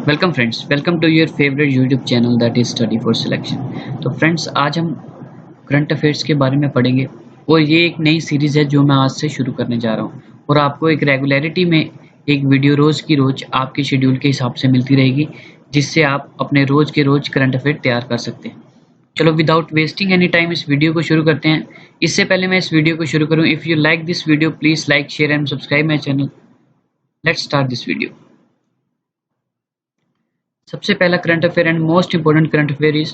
Welcome friends, welcome to your favourite YouTube channel that is study for selection. तो friends, आज हम current affairs के बारे में पढ़ेंगे और ये एक नई सीरीज़ है जो मैं आज से शुरू करने जा रहा हूँ और आपको एक रेगुलरिटी में एक वीडियो रोज़ की रोज़ आपके शेड्यूल के हिसाब से मिलती रहेगी, जिससे आप अपने रोज़ के रोज़ करंट अफेयर तैयार कर सकते हैं। चलो विदाउट वेस्टिंग एनी टाइम इस वीडियो को शुरू करते हैं। इससे पहले मैं इस वीडियो को शुरू करूँ, if you like this video please like, share and subscribe my channel. Let's start this video. सबसे पहला current affair and most important current affair is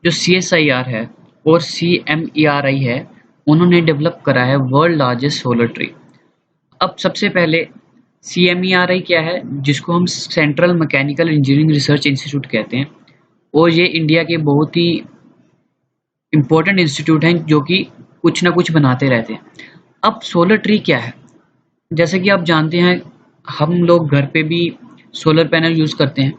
जो CSIR है और CMERI है, उन्होंने डेवलप करा है वर्ल्ड लार्जेस्ट सोलर ट्री। अब सबसे पहले CMERI क्या है, जिसको हम central mechanical engineering research institute कहते हैं, और ये इंडिया के बहुत ही इम्पोर्टेंट इंस्टीट्यूट हैं जो कि कुछ ना कुछ बनाते रहते हैं। अब सोलर ट्री क्या है, जैसे कि आप जानते हैं हम लोग घर पे भी सोलर पैनल यूज़ करते हैं।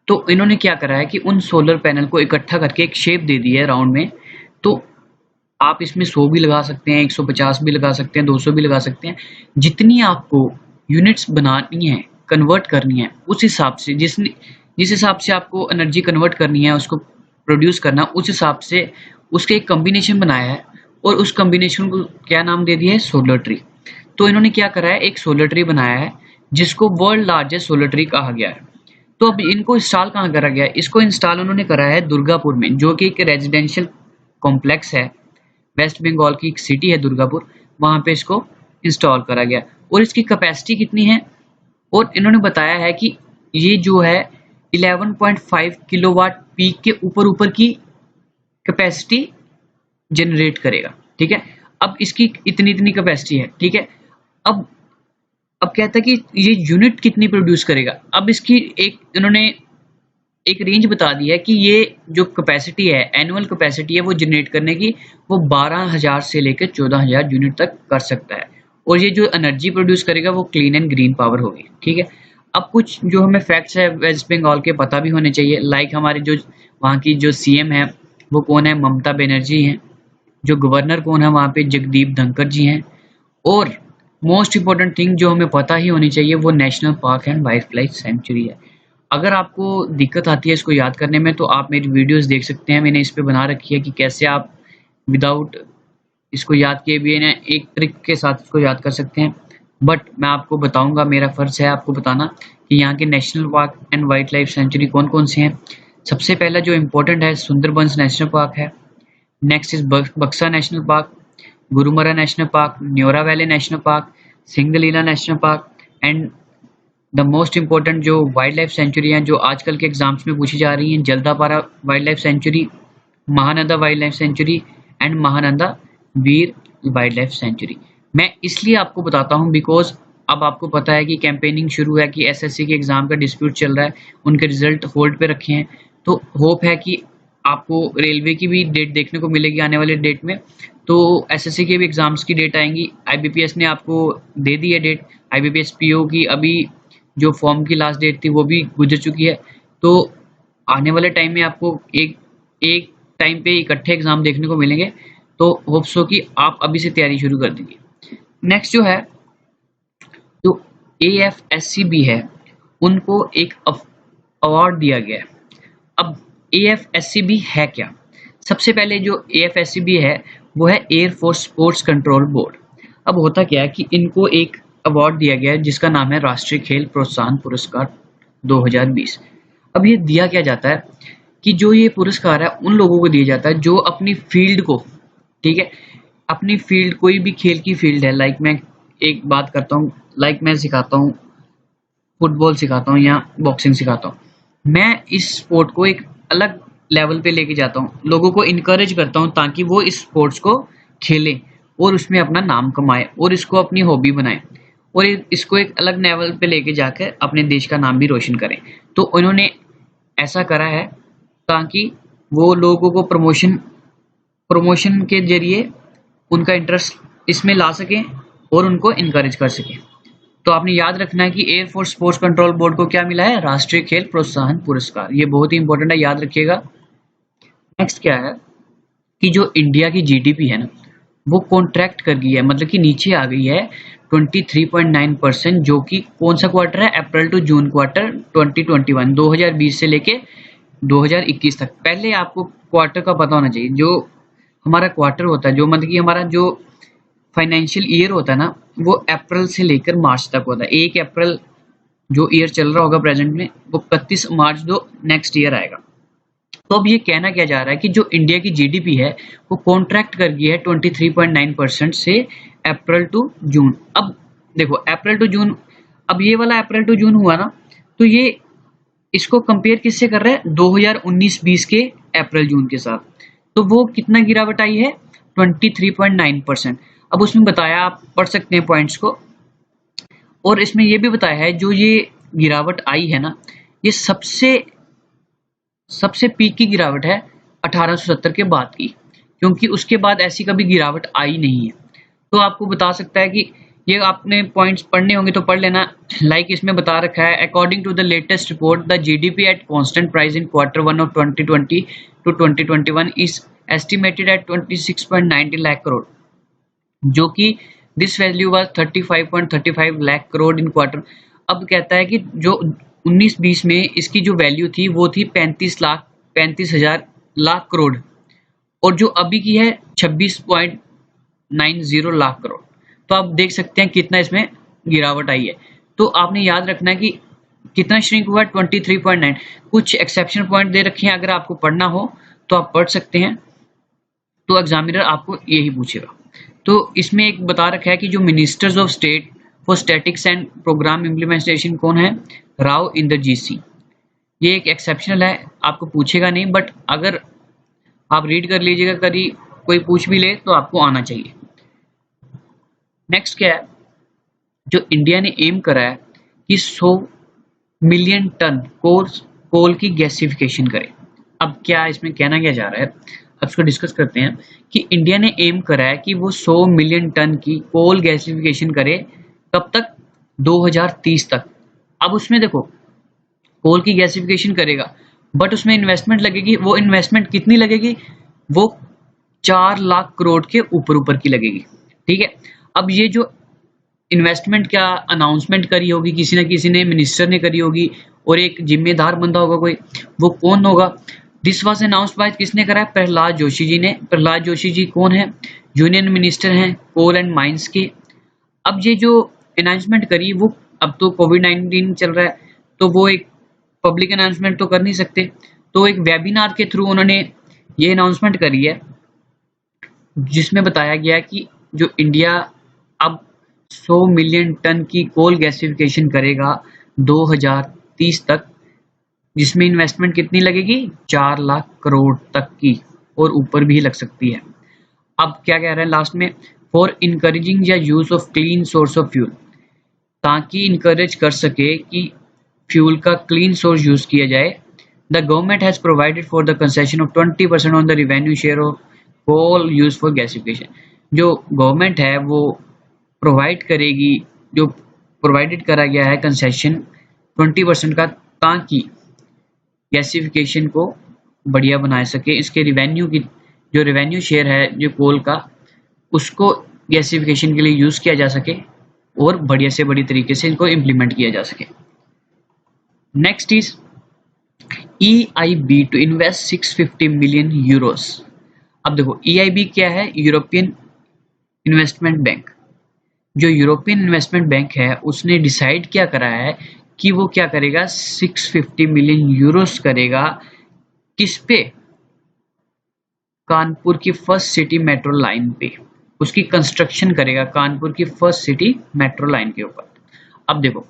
तो इन्होंने क्या करा है कि उन सोलर पैनल को इकट्ठा करके एक शेप दे दी है राउंड में। तो आप इसमें 100 भी लगा सकते हैं, 150 भी लगा सकते हैं, 200 भी लगा सकते हैं। जितनी आपको यूनिट्स बनानी है, कन्वर्ट करनी है, उस हिसाब से जिस हिसाब से आपको एनर्जी कन्वर्ट करनी है, उसको प्रोड्यूस करना, उस हिसाब से उसके एक कम्बिनेशन बनाया है और उस कम्बिनेशन को क्या नाम दे दिया है, सोलर ट्री। तो इन्होंने क्या करा है, एक सोलर ट्री बनाया है जिसको वर्ल्ड लार्जेस्ट सोलर ट्री कहा गया है। तो अब इनको इंस्टॉल कहाँ करा गया है, इसको इंस्टॉल उन्होंने करा है दुर्गापुर में, जो कि एक रेजिडेंशियल कॉम्प्लेक्स है। वेस्ट बंगाल की एक सिटी है दुर्गापुर, वहाँ पे इसको इंस्टॉल करा गया। और इसकी कैपेसिटी कितनी है, और इन्होंने बताया है कि ये जो है 11.5 किलोवाट पीक के ऊपर की कैपेसिटी जनरेट करेगा। ठीक है, अब इसकी इतनी कैपेसिटी है। ठीक है, अब कहता है कि ये यूनिट कितनी प्रोड्यूस करेगा। अब इसकी इन्होंने एक रेंज बता दी है कि ये जो कैपेसिटी है, एनुअल कैपेसिटी है वो जनरेट करने की, वो 12,000 से लेकर 14,000 यूनिट तक कर सकता है। और ये जो एनर्जी प्रोड्यूस करेगा वो क्लीन एंड ग्रीन पावर होगी। ठीक है, अब कुछ जो हमें फैक्ट्स है वेस्ट बंगाल के पता भी होने चाहिए। लाइक हमारे जो वहाँ की जो CM है वो कौन है, ममता बनर्जी हैं। जो गवर्नर कौन है वहाँ पे, जगदीप धनखड़ जी हैं। और मोस्ट इंपॉर्टेंट थिंग जो हमें पता ही होनी चाहिए वो national park and wildlife century है। अगर आपको दिक्कत आती है इसको याद करने में, तो आप मेरी वीडियोस देख सकते हैं, मैंने इस पे बना रखी है कि कैसे आप विदाउट इसको याद किए भी ना एक ट्रिक के साथ इसको याद कर सकते हैं। बट मैं आपको बताऊंगा, मेरा फर्ज है आपको बताना कि यहाँ के national park and wildlife sanctuary कौन कौन से हैं। सबसे पहला जो इम्पोर्टेंट है सुंदरबंस नेशनल पार्क है। Next is Buxa National Park, Gorumara National Park, Neora Valley National Park, Singalila National park, and the most important जो वाइल्ड लाइफ सेंचुरी हैं जो आजकल के एग्जाम्स में पूछी जा रही हैं, Jaldapara wild life sanctuary, Mahananda wild life sanctuary and Mahananda Veer wild life sanctuary. मैं इसलिए आपको बताता हूँ बिकॉज अब आपको पता है कि कैंपेनिंग शुरू है, कि SSC के एग्जाम का डिस्प्यूट चल रहा है, उनके रिजल्ट होल्ड पे रखे हैं। तो होप है कि आपको रेलवे की भी डेट देखने को मिलेगी आने वाले डेट में। तो SSC के भी एग्जाम्स की डेट आएंगी। IBPS ने आपको दे दी है डेट, IBPS PO की अभी जो फॉर्म की लास्ट डेट थी वो भी गुजर चुकी है। तो आने वाले टाइम में आपको एक टाइम पे इकट्ठे एग्जाम देखने को मिलेंगे। तो होप सो कि आप अभी से तैयारी शुरू कर देंगे। नेक्स्ट जो है जो AFSCB है, उनको एक अवार्ड दिया गया है। अब AFSCB है क्या, सबसे पहले जो AFSCB है वो है air force sports control board. अब होता क्या है कि इनको एक अवार्ड दिया गया है जिसका नाम है राष्ट्रीय खेल प्रोत्साहन पुरस्कार 2020। अब ये दिया क्या जाता है कि जो ये पुरस्कार है उन लोगों को दिया जाता है जो अपनी फील्ड को, ठीक है, अपनी फील्ड कोई भी खेल की फील्ड है, लाइक मैं एक बात करता हूँ, लाइक मैं सिखाता हूँ फुटबॉल सिखाता हूँ या बॉक्सिंग सिखाता हूँ, मैं इस स्पोर्ट को एक अलग लेवल पे लेके जाता हूँ, लोगों को इनकरेज करता हूँ ताकि वो इस स्पोर्ट्स को खेलें और उसमें अपना नाम कमाए और इसको अपनी हॉबी बनाए और इसको एक अलग लेवल पे लेके जाकर अपने देश का नाम भी रोशन करें। तो उन्होंने ऐसा करा है ताकि वो लोगों को प्रमोशन के जरिए उनका इंटरेस्ट इसमें ला सकें और उनको इनकरेज कर सकें। तो आपने याद रखना है कि air force sports control board को क्या मिला है, राष्ट्रीय खेल प्रोत्साहन पुरस्कार। ये बहुत ही इंपॉर्टेंट है, याद रखिएगा। नेक्स्ट क्या है कि जो इंडिया की GDP है ना, वो कॉन्ट्रैक्ट कर गई है, मतलब कि नीचे आ गई है 23.9%, जो कि कौन सा क्वार्टर है, अप्रैल टू जून क्वार्टर 2021, 2020 से लेके 2021 तक। पहले आपको क्वार्टर का पता होना चाहिए। जो हमारा क्वार्टर होता है, जो मतलब कि हमारा जो फाइनेंशियल ईयर होता है ना, वो अप्रैल से लेकर मार्च तक होता है। 1 अप्रैल जो ईयर चल रहा होगा प्रेजेंट में, वो 31 मार्च जो नेक्स्ट ईयर आएगा। तो अब ये कहना क्या जा रहा है कि जो इंडिया की जीडीपी है वो कॉन्ट्रैक्ट कर गई है 23.9% से अप्रैल टू जून। अब देखो अप्रैल टू जून, अब ये वाला अप्रैल टू जून हुआ ना, तो ये इसको कंपेयर किससे कर रहा है, 2019-20 के अप्रैल जून के साथ। तो वो कितना गिरावट आई है, 23.9%। अब उसमें बताया, आप पढ़ सकते हैं पॉइंट्स को, और इसमें ये भी बताया है जो ये गिरावट आई है ना, ये सबसे पीक की गिरावट है 1870 के बाद की, क्योंकि उसके बाद ऐसी कभी गिरावट आई नहीं है। तो आपको बता सकता है कि ये आपने पॉइंट्स पढ़ने होंगे तो पढ़ लेना। लाइक इसमें बता रखा है, according to the latest report the GDP at constant price in Q1 of 2020 to 2021 is estimated at 26.90 lakh crore, जो कि this value was 35.35 lakh crore in quarter. अब कहता है कि जो 19-20 में इसकी जो वैल्यू थी वो थी 35,000 लाख करोड़, और जो अभी की है 26.90 लाख करोड़। तो आप देख सकते हैं कितना इसमें गिरावट आई है। तो आपने याद रखना है कि कितना श्रिंक हुआ, 23.9। कुछ एक्सेप्शन पॉइंट दे रखे हैं, अगर आपको पढ़ना हो तो आप पढ़ सकते हैं, तो एग्जामिनर आपको यही पूछेगा। तो इसमें एक बता रखा है कि जो ministers of state for statics and programme implementation कौन है, राव इंदरजीत सिंह। ये एक एक्सेप्शनल है, आपको पूछेगा नहीं, बट अगर आप रीड कर लीजिएगा, कभी कोई पूछ भी ले तो आपको आना चाहिए। नेक्स्ट क्या है, जो इंडिया ने एम करा है कि 100 मिलियन टन कोल की गैसिफिकेशन करे। अब क्या इसमें कहना क्या जा रहा है, अब इसको डिस्कस करते हैं कि इंडिया ने एम करा है कि वो 100 मिलियन टन की कोल गैसिफिकेशन करे, कब तक, 2030 तक। अब उसमें देखो कोल की गैसिफिकेशन करेगा, बट उसमें इन्वेस्टमेंट लगेगी। वो इन्वेस्टमेंट कितनी लगेगी, वो 4 लाख करोड़ के ऊपर की लगेगी। ठीक है, अब ये जो इन्वेस्टमेंट क्या अनाउंसमेंट करी होगी, किसी न किसी ने, मिनिस्टर ने करी होगी, और एक जिम्मेदार बंदा होगा कोई, वो कौन होगा। दिस वाज अनाउंस्ड बाय, किसने करा है, प्रहलाद जोशी जी ने। प्रहलाद जोशी जी कौन है, यूनियन मिनिस्टर हैं कोल एंड माइंस के। अब ये जो अनाउंसमेंट करी, वो अब तो कोविड-19 चल रहा है, तो वो एक पब्लिक अनाउंसमेंट तो कर नहीं सकते, तो एक वेबिनार के थ्रू उन्होंने ये अनाउंसमेंट करी है, जिसमें बताया गया कि जो इंडिया अब 100 मिलियन टन की कोल गैसिफिकेशन करेगा 2030 तक, जिसमें इन्वेस्टमेंट कितनी लगेगी, 4 लाख करोड़ तक की, और ऊपर भी लग सकती है। अब क्या कह रहे हैं लास्ट में, for encouraging the use of clean source of fuel, ताकि इनकरेज कर सके कि फ्यूल का क्लीन सोर्स यूज किया जाए। The government has provided for the concession of 20% on the revenue share of coal use for gasification. जो government है वो प्रोवाइड करेगी, जो प्रोवाइडेड करा गया है कंसेशन 20% का, ताकि गैसिफिकेशन को बढ़िया बना सके। इसके रिवेन्यू की, जो रिवेन्यू शेयर है जो कोल का, उसको गैसिफिकेशन के लिए यूज किया जा सके, और बढ़िया से बड़ी तरीके से इनको इम्प्लीमेंट किया जा सके। Next is EIB to invest 650 million euros. अब देखो EIB क्या है, यूरोपियन इन्वेस्टमेंट बैंक। जो यूरोपियन इन्वेस्टमेंट बैंक है उसने डिसाइड क्या करा है कि वो क्या करेगा, 650 मिलियन यूरोस करेगा, किस पे, कानपुर की फर्स्ट सिटी मेट्रो लाइन पे, उसकी कंस्ट्रक्शन करेगा कानपुर की फर्स्ट सिटी मेट्रो लाइन के ऊपर। अब देखो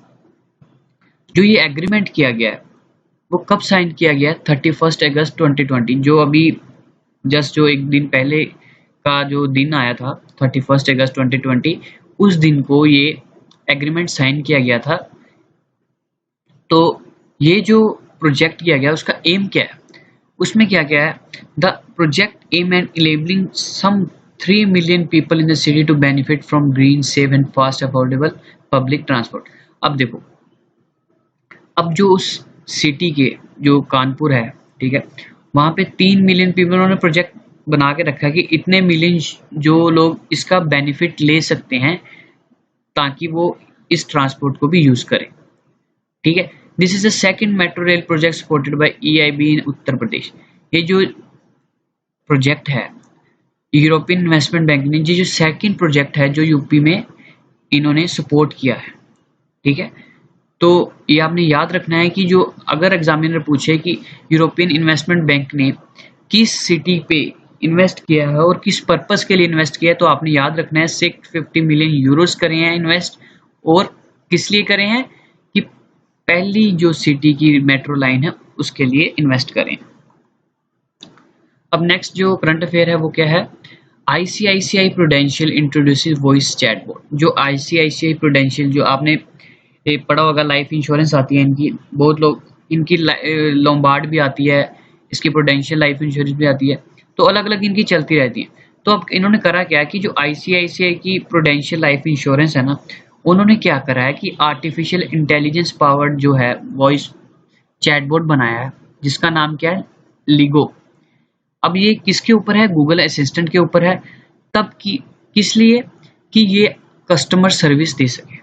जो ये एग्रीमेंट किया गया है वो कब साइन किया गया है, 31 अगस्त 2020, जो अभी जस्ट जो एक दिन पहले का जो दिन आया था 31 अगस्त 2020, उस दिन को ये एग्रीमेंट साइन किया गया था। तो ये जो प्रोजेक्ट किया गया उसका एम क्या है, उसमें क्या क्या है, the project aims and enabling some 3 million people in the city to benefit from green, safe and fast affordable public transport. अब देखो, अब जो उस सिटी के, जो कानपुर है, ठीक है, वहां पे 3 मिलियन पीपल, उन्होंने प्रोजेक्ट बना के रखा है कि इतने मिलियन जो लोग इसका बेनिफिट ले सकते हैं, ताकि वो इस ट्रांसपोर्ट को भी यूज करें। ठीक है, this is the second metro rail project supported by EIB इन उत्तर प्रदेश। ये जो प्रोजेक्ट है यूरोपियन इन्वेस्टमेंट बैंक ने, ये जो सेकंड प्रोजेक्ट है जो यूपी में इन्होंने सपोर्ट किया है। ठीक है, तो ये आपने याद रखना है कि जो अगर एग्जामिनर पूछे कि यूरोपियन इन्वेस्टमेंट बैंक ने किस सिटी पे इन्वेस्ट किया है और किस पर्पस के लिए इन्वेस्ट किया है, तो आपने याद रखना है 650 मिलियन यूरोस करे हैं इन्वेस्ट, और किस लिए करे हैं कि पहली जो सिटी की मेट्रो लाइन है उसके लिए इन्वेस्ट करें। अब नेक्स्ट जो करंट अफेयर है वो क्या है, ICICI prudential introduces voice chatbot. जो ICICI प्रूडेंशियल, जो आपने पढ़ा होगा, लाइफ इंश्योरेंस आती है इनकी, बहुत लोग इनकी लोम्बार्ड भी आती है, इसकी प्रूडेंशियल लाइफ इंश्योरेंस भी आती है, तो अलग अलग इनकी चलती रहती है। तो अब इन्होंने करा क्या कि जो ICICI की प्रूडेंशियल लाइफ इंश्योरेंस है ना, उन्होंने क्या करा है कि आर्टिफिशियल इंटेलिजेंस पावर्ड जो है वॉइस चैटबॉट बनाया है, जिसका नाम क्या है, लीगो। अब ये किसके ऊपर है, गूगल असिस्टेंट के ऊपर है। तब किस लिए कि ये कस्टमर सर्विस दे सके।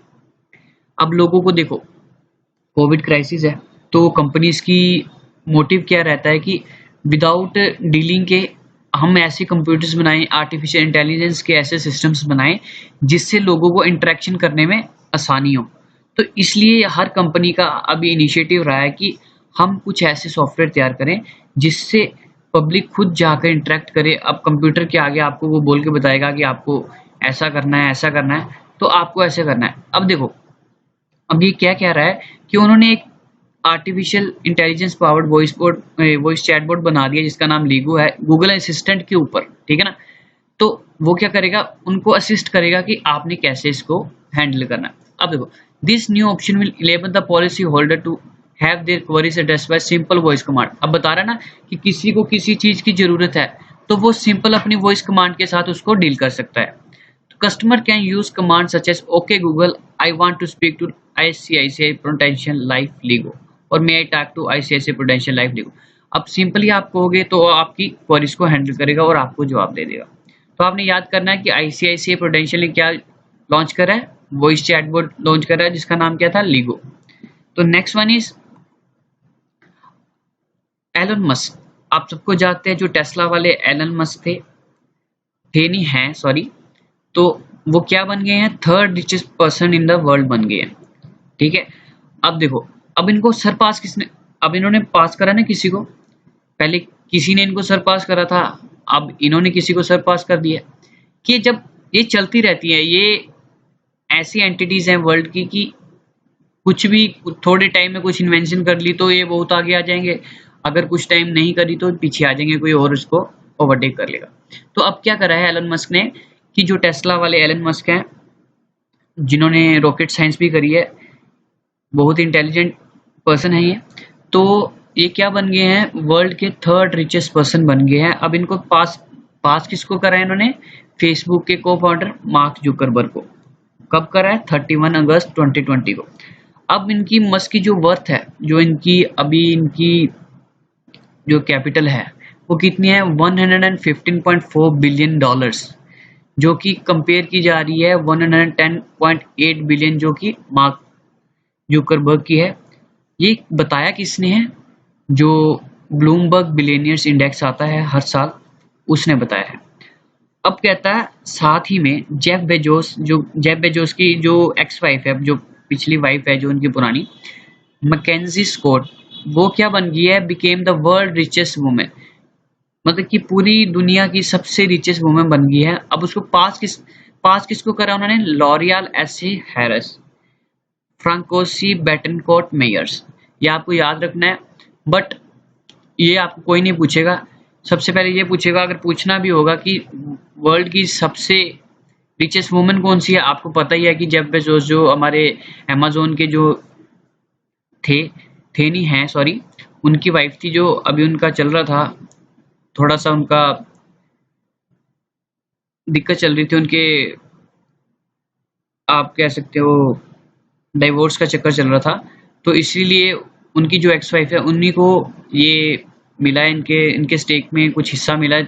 अब लोगों को देखो, कोविड क्राइसिस है, तो कंपनीज की मोटिव क्या रहता है कि विदाउट डीलिंग के हम ऐसे कंप्यूटर्स बनाएं, आर्टिफिशियल इंटेलिजेंस के ऐसे सिस्टम्स बनाएं जिससे लोगों को इंटरेक्शन करने में आसानी हो। तो इसलिए हर कंपनी का अभी इनिशिएटिव रहा है कि हम कुछ ऐसे सॉफ्टवेयर तैयार करें जिससे पब्लिक खुद जाकर इंटरेक्ट करे। अब कंप्यूटर के आगे आपको वो बोल के बताएगा कि आपको ऐसा करना है, ऐसा करना है, तो आपको ऐसे करना है। अब देखो, अब ये क्या कह रहा है कि उन्होंने एक artificial intelligence powered voice chatbot बना दिया जिसका नाम लीगो है, गूगल असिस्टेंट के ऊपर। ठीक है ना, तो वो क्या करेगा, उनको असिस्ट करेगा कि आपने कैसे इसको हैंडल करना है। अब देखो, this new option will enable the policy holder to have their queries addressed by simple voice command. अब बता रहा है ना कि किसी को किसी चीज की जरूरत है तो वो सिंपल अपनी वॉइस कमांड के साथ उसको डील कर सकता है। Customer can use commands such as "Okay Google, I want to speak to ICICI Prudential Life Ligo" और "May I talk to ICICI Prudential Life Ligo"। अब सिंपली आप कहोगे तो आपकी क्वेरीज को हैंडल करेगा और आपको जवाब दे देगा। तो आपने याद करना है कि ICICI Prudential ने क्या लॉन्च करा है, वॉइस चैटबॉट लॉन्च करा है जिसका नाम क्या था, लीगो। तो next one is Elon Musk. आप सबको जानते हैं जो टेस्ला वाले एलन मस्क थे नहीं हैं, सॉरी, तो वो क्या बन गए हैं, third richest person in the world बन गए हैं। ठीक है, अब देखो, अब इनको सरपास किसने, अब इन्होंने पास करा ना किसी को, पहले किसी ने इनको सरपास करा था, अब इन्होंने किसी को सरपास कर दिया। कि जब ये चलती रहती है, ये ऐसी एंटिटीज हैं वर्ल्ड की कि कुछ भी थोड़े टाइम में कुछ इन्वेंशन कर ली तो ये बहुत आगे आ जाएंगे, अगर कुछ टाइम नहीं करी तो पीछे आ जाएंगे, कोई और इसको ओवरटेक कर लेगा। तो अब क्या करा है एलन मस्क ने कि जो टेस्ला वाले एलन मस्क हैं, जिन्होंने रॉकेट साइंस भी करी है, बहुत इंटेलिजेंट पर्सन है ये, तो ये क्या बन गए हैं, वर्ल्ड के थर्ड रिचेस्ट पर्सन बन गए हैं। अब इनको पास किसको करा है इन्होंने, फेसबुक के को फाउंडर मार्क जुकरबर्ग को। कब करा है, 31 अगस्त 2020 को। अब इनकी मस्क की जो वर्थ है, जो इनकी अभी इनकी जो कैपिटल है वो कितनी है, 115.4 बिलियन डॉलर्स, जो कि कंपेयर की जा रही है 110.8 बिलियन जो कि मार्क जुकरबर्ग की है। ये बताया किसने है, जो ब्लूमबर्ग बिलियनियर्स इंडेक्स आता है हर साल, उसने बताया है। अब कहता है साथ ही में जेफ बेजोस की जो एक्स वाइफ है, जो पिछली वाइफ है जो उनकी पुरानी, मैकेंजी स्कॉट, वो क्या बन गई है, became the world richest women, मतलब कि पूरी दुनिया की सबसे रिचेस्ट वुमेन बन गई है। अब उसको पास किसको करा उन्होंने, लॉरियल एसे हैरिस, फ्रांकोसी बेटनकोट मेयर्स। ये आपको याद रखना है, बट ये आपको कोई नहीं पूछेगा। सबसे पहले ये पूछेगा, अगर पूछना भी होगा कि वर्ल्ड की सबसे रिचेस्ट वुमेन कौन सी है, आपको पता ही है कि जेफ बेजोस जो हमारे अमेज़न के जो थे नहीं हैं, सॉरी, उनकी वाइफ थी, जो अभी उनका चल रहा था, थोड़ा सा उनका दिक्कत चल रही थी, उनके आप कह सकते हो डाइवोर्स का चक्कर चल रहा था, तो इसीलिए उनकी जो एक्स वाइफ है उन्हीं को ये मिला है, इनके स्टेक में कुछ हिस्सा मिला है,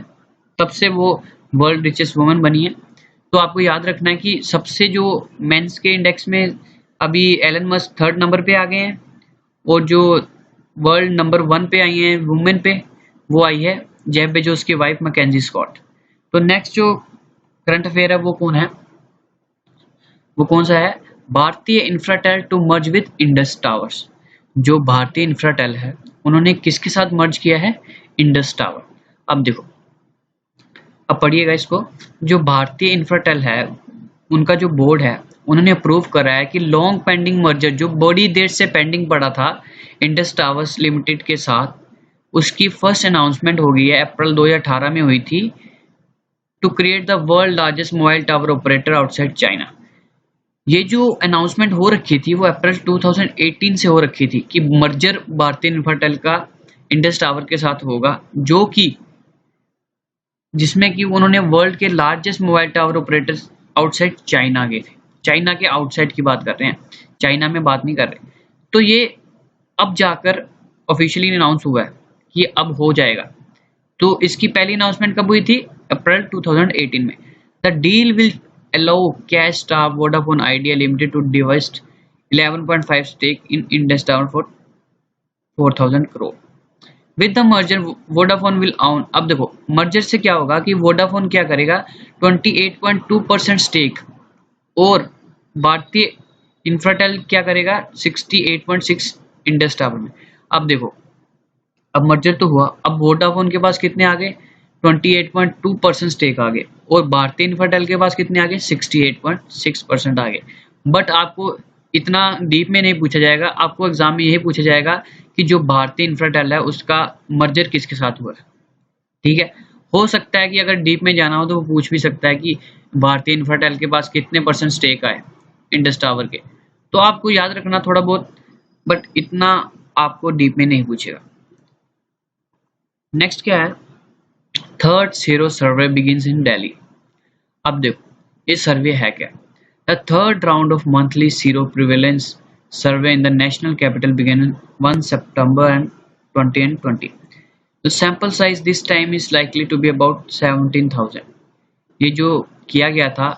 तब से वो वर्ल्ड रिचेस्ट वुमन बनी है। तो आपको याद रखना है कि सबसे जो मेंस के इंडेक्स में अभी एलन मस्क 3rd नंबर पे आ गए हैं, और जो वर्ल्ड नंबर 1 पे आई हैं वुमेन पे, वो आई है जेफ बेजोस की वाइफ मैकेंजी स्कॉट। तो नेक्स्ट जो करंट अफेयर है वो कौन सा है? Bharti Infratel to merge with Indus Towers. जो भारतीय इंफ्राटेल है उन्होंने किसके साथ मर्ज किया है? Indus tower. अब देखो, अब पढ़िएगा इसको। जो भारतीय इंफ्राटेल है उनका जो बोर्ड है उन्होंने अप्रूव करा है कि लॉन्ग पेंडिंग मर्जर जो बड़ी देर से पेंडिंग पड़ा था इंडस टावर्स लिमिटेड के साथ, उसकी फर्स्ट अनाउंसमेंट हो गई है, अप्रैल 2018 में हुई थी, to create the world largest mobile tower operator outside China. ये जो अनाउंसमेंट हो रखी थी वो अप्रैल 2018 से हो रखी थी कि मर्जर भारतीय इंफ्राटेल का इंडस टावर के साथ होगा, जो कि जिसमें कि उन्होंने वर्ल्ड के largest mobile tower operators outside China गए थे। चाइना के आउटसाइड की बात कर रहे हैं, चाइना में बात नहीं कर रहे। तो ये अब जाकर ऑफिशियली अनाउंस हुआ है कि अब हो जाएगा। तो इसकी पहली अनाउंसमेंट कब हुई थी? अप्रैल 2018 में। The deal will allow cash star Vodafone Idea Limited to divest 11.5 stake in Indus Tower for 4000 crore. With the merger Vodafone will own. अब देखो मर्जर से क्या होगा कि वोडाफोन क्या करेगा, 28.2% स्टेक, और भारतीय इंफ्राटेल क्या करेगा, 68.6 इंडस टावर में। अब देखो, अब मर्जर तो हुआ, अब वोडाफोन के पास कितने आ गए? 28.2% स्टेक आ गए, और भारतीय इंफ्राटेल के पास कितने आ गए? 68.6% आ गए। बट आपको इतना डीप में नहीं पूछा जाएगा, आपको एग्जाम में यही पूछा जाएगा कि जो भारतीय इंफ्राटेल है उसका मर्जर किसके साथ हुआ है। ठीक है, हो सकता है कि अगर डीप में जाना हो तो वो पूछ भी सकता है कि भारतीय इंफ्राटेल के पास कितने % स्टेक आए इंडस टावर के। तो आपको याद रखना थोड़ा बहुत, बट इतना आपको डीप में नहीं पूछेगा। नेक्स्ट क्या है? 3rd sero survey begins in Delhi. अब देखो ये सर्वे है क्या? The 3rd round of monthly sero prevalence survey in the national capital began 1 September and 2020। The sample size this time is likely to be about 17,000। ये जो किया गया था,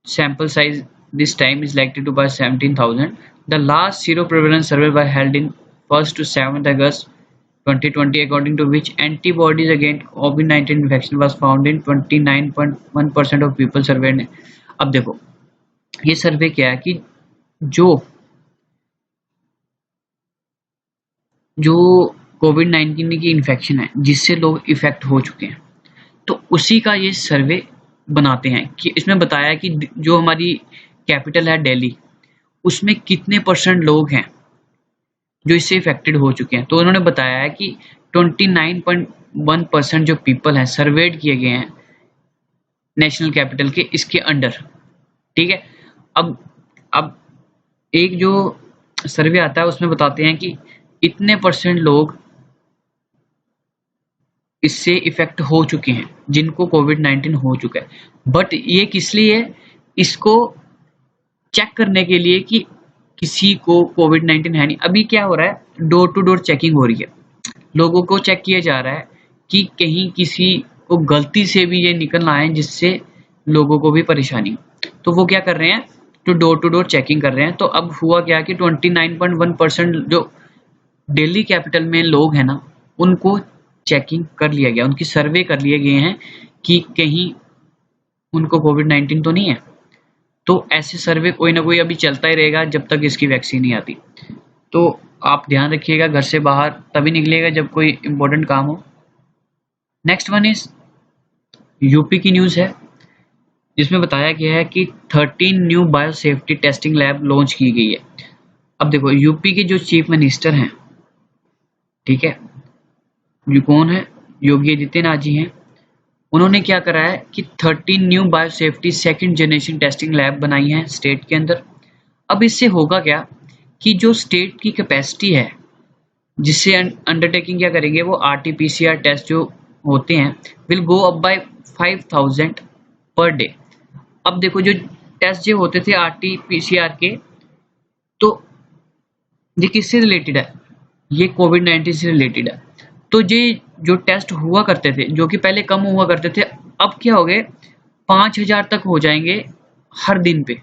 sample size this time is likely to be 17,000। The last zero prevalence survey was held in 1st to 7th August 2020, according to which antibodies against COVID-19 infection was found in 29.1% of people surveyed। अब देखो ये सर्वे क्या है कि जो कोविड-19 की infection है जिससे लोग इफेक्ट हो चुके हैं, तो उसी का ये सर्वे बनाते हैं कि इसमें बताया है कि जो हमारी कैपिटल है दिल्ली, उसमें कितने % लोग हैं जो इससे इफेक्टेड हो चुके हैं। तो उन्होंने बताया है कि 29.1% जो पीपल हैं सर्वेड किए गए हैं नेशनल कैपिटल के इसके अंडर। ठीक है, अब एक जो सर्वे आता है उसमें बताते हैं कि इतने % लोग इससे इफेक्ट हो चुके हैं जिनको कोविड-19 हो चुका है। बट ये किस लिए है? इसको चेक करने के लिए कि किसी को कोविड-19 है नहीं। अभी क्या हो रहा है, डोर टू डोर चेकिंग हो रही है, लोगों को चेक किया जा रहा है कि कहीं किसी को गलती से भी ये निकल ना आए जिससे लोगों को भी परेशानी हो। तो वो क्या कर रहे हैं, तो डोर टू डोर चेकिंग कर रहे हैं। तो अब हुआ क्या कि 29.1% जो दिल्ली कैपिटल में लोग हैं ना, उनको चेकिंग कर लिया गया, उनकी सर्वे कर लिए गए हैं कि कहीं उनको कोविड-19 तो नहीं है। तो ऐसे सर्वे कोई ना कोई अभी चलता ही रहेगा जब तक इसकी वैक्सीन नहीं आती। तो आप ध्यान रखिएगा, घर से बाहर तभी निकलिएगा जब कोई इम्पोर्टेंट काम हो। नेक्स्ट वन इज यूपी की न्यूज़ है, जिसमें बताया गया है कि 13 new bio safety testing lab launch की गई है। अब देखो यूपी के जो चीफ मिनिस्टर हैं, ठीक है, ये कौन है, योगी आदित्यनाथ जी हैं। उन्होंने क्या करा है कि 13 new bio safety second generation testing lab बनाई है स्टेट के अंदर। अब इससे होगा क्या कि जो स्टेट की कैपेसिटी है, जिससे अंडरटेकिंग क्या करेंगे, वो RT-PCR टेस्ट जो होते हैं will go up by 5000 per day. अब देखो जो टेस्ट जो होते थे RT-PCR के, तो ये किससे रिलेटेड है, ये कोविड-19 से रिलेटेड है। तो ये जो टेस्ट हुआ करते थे, जो कि पहले कम हुआ करते थे, अब क्या हो गए, 5000 तक हो जाएंगे हर दिन पे।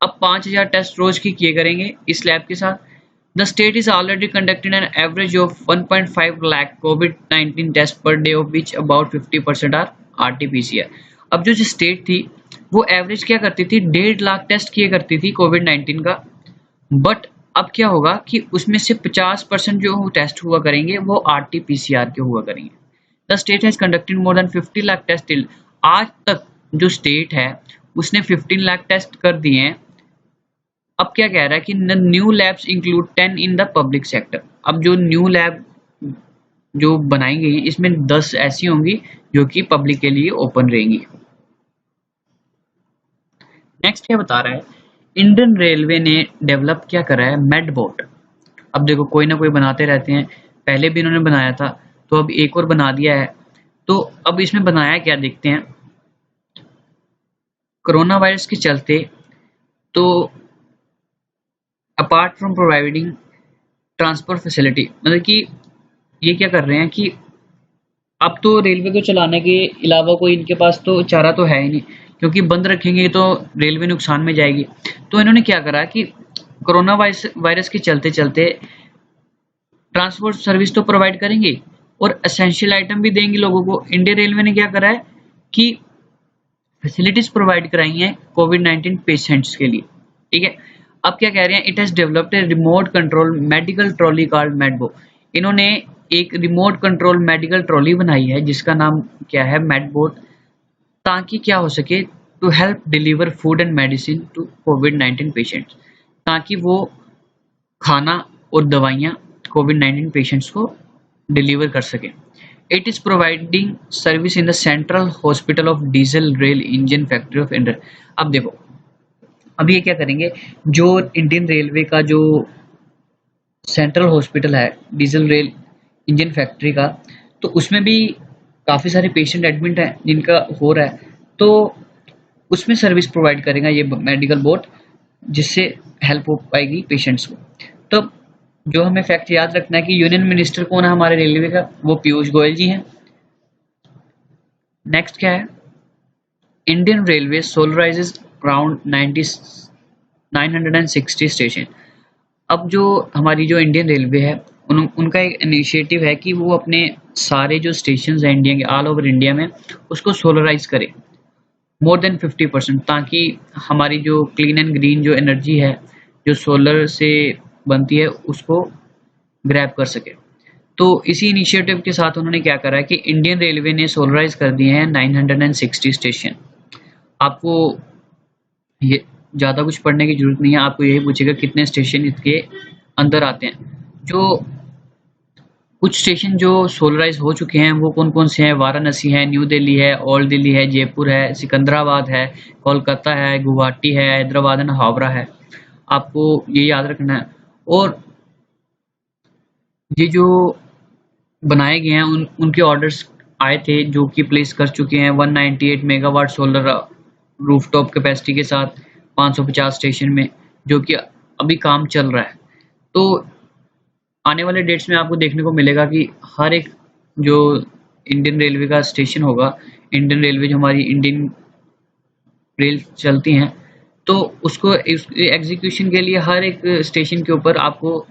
अब 5000 टेस्ट रोज की किए करेंगे इस लैब के साथ। The state is already conducting an average of 1.5 lakh कोविड-19 test per day, of which about 50% are RT-PCR। अब जो स्टेट थी वो एवरेज क्या करती थी, 1.5 लाख टेस्ट किए करती थी कोविड-19 का। बट अब क्या होगा कि उसमें से 50% जो टेस्ट हुआ करेंगे वो RT-PCR के हुआ करेंगे। The state has conducted more than 50 lakh test till. आज तक जो स्टेट है उसने 15 लाख टेस्ट कर दिए हैं। अब क्या कह रहा है कि new labs include 10 in the public sector. अब जो न्यू लैब जो बनाई गई है इसमें 10 ऐसी होंगी जो कि पब्लिक के लिए ओपन रहेंगी। नेक्स्ट क्या बता रहा है, इंडियन रेलवे ने डेवलप क्या करा है, मेडबोट। अब देखो कोई ना कोई बनाते रहते हैं, पहले भी इन्होंने बनाया था तो अब एक और बना दिया है। तो अब इसमें बनाया क्या देखते हैं। कोरोना वायरस के चलते तो apart from providing transport facility, मतलब कि ये क्या कर रहे हैं कि अब तो रेलवे को चलाने के अलावा कोई इनके पास तो चारा तो है ही नहीं, क्योंकि बंद रखेंगे तो रेलवे नुकसान में जाएगी। तो इन्होंने क्या करा कि कोरोना वायरस के चलते चलते ट्रांसपोर्ट सर्विस तो प्रोवाइड करेंगे और एसेंशियल आइटम भी देंगे लोगों को। इंडियन रेलवे ने क्या करा है कि फैसिलिटीज प्रोवाइड कराई हैं कोविड-19 पेशेंट्स के लिए। ठीक है, अब क्या कह रहे हैं, it has developed a remote control medical trolley called Medbo. इन्होंने एक रिमोट कंट्रोल मेडिकल ट्रॉली बनाई है जिसका नाम क्या है, मेडबोट, ताकि क्या हो सके, to help deliver food and medicine to कोविड-19 पेशेंट्स, ताकि वो खाना और दवाइयाँ कोविड-19 पेशेंट्स को डिलीवर कर सके। It is providing service in the central hospital of diesel rail engine factory of India. अब देखो, अब ये क्या करेंगे, जो इंडियन रेलवे का जो सेंट्रल हॉस्पिटल है डीजल रेल इंजन फैक्ट्री का, तो उसमें भी काफ़ी सारे पेशेंट एडमिट हैं जिनका हो रहा है, तो उसमें सर्विस प्रोवाइड करेगा ये मेडिकल बोट, जिससे हेल्प हो पाएगी पेशेंट्स को। तो जो हमें फैक्ट याद रखना है कि यूनियन मिनिस्टर कौन है हमारे रेलवे का, वो पीयूष गोयल जी हैं। नेक्स्ट क्या है, इंडियन रेलवे सोलराइजेज अराउंड 960 स्टेशन। अब जो हमारी जो इंडियन रेलवे है उनका एक इनिशिएटिव है कि वो अपने सारे जो स्टेशन हैं इंडिया के, ऑल ओवर इंडिया में, उसको सोलराइज करे मोर देन 50%, ताकि हमारी जो क्लीन एंड ग्रीन जो एनर्जी है जो सोलर से बनती है उसको ग्रैब कर सके। तो इसी इनिशिएटिव के साथ उन्होंने क्या करा है कि इंडियन रेलवे ने सोलराइज कर दिए हैं 960 स्टेशन। आपको ये ज़्यादा कुछ पढ़ने की जरूरत नहीं है, आपको यही पूछेगा कितने स्टेशन इसके अंदर आते हैं। जो कुछ स्टेशन जो सोलराइज हो चुके हैं वो कौन कौन से हैं, वाराणसी है, न्यू दिल्ली है, ओल्ड दिल्ली है, जयपुर है, सिकंदराबाद है, कोलकाता है, गुवाहाटी है, हैदराबाद एंड हावड़ा है। आपको ये याद रखना है। और ये जो बनाए गए हैं उनके ऑर्डर्स आए थे जो कि प्लेस कर चुके हैं 198 मेगावाट सोलर रूफटॉप कैपेसिटी के साथ 550 स्टेशन में, जो कि अभी काम चल रहा है। तो आने वाले डेट्स में आपको देखने को मिलेगा कि हर एक जो इंडियन रेलवे का स्टेशन होगा, इंडियन रेलवे जो हमारी इंडियन रेल चलती हैं, तो उसको एग्जीक्यूशन के लिए हर एक स्टेशन के ऊपर आपको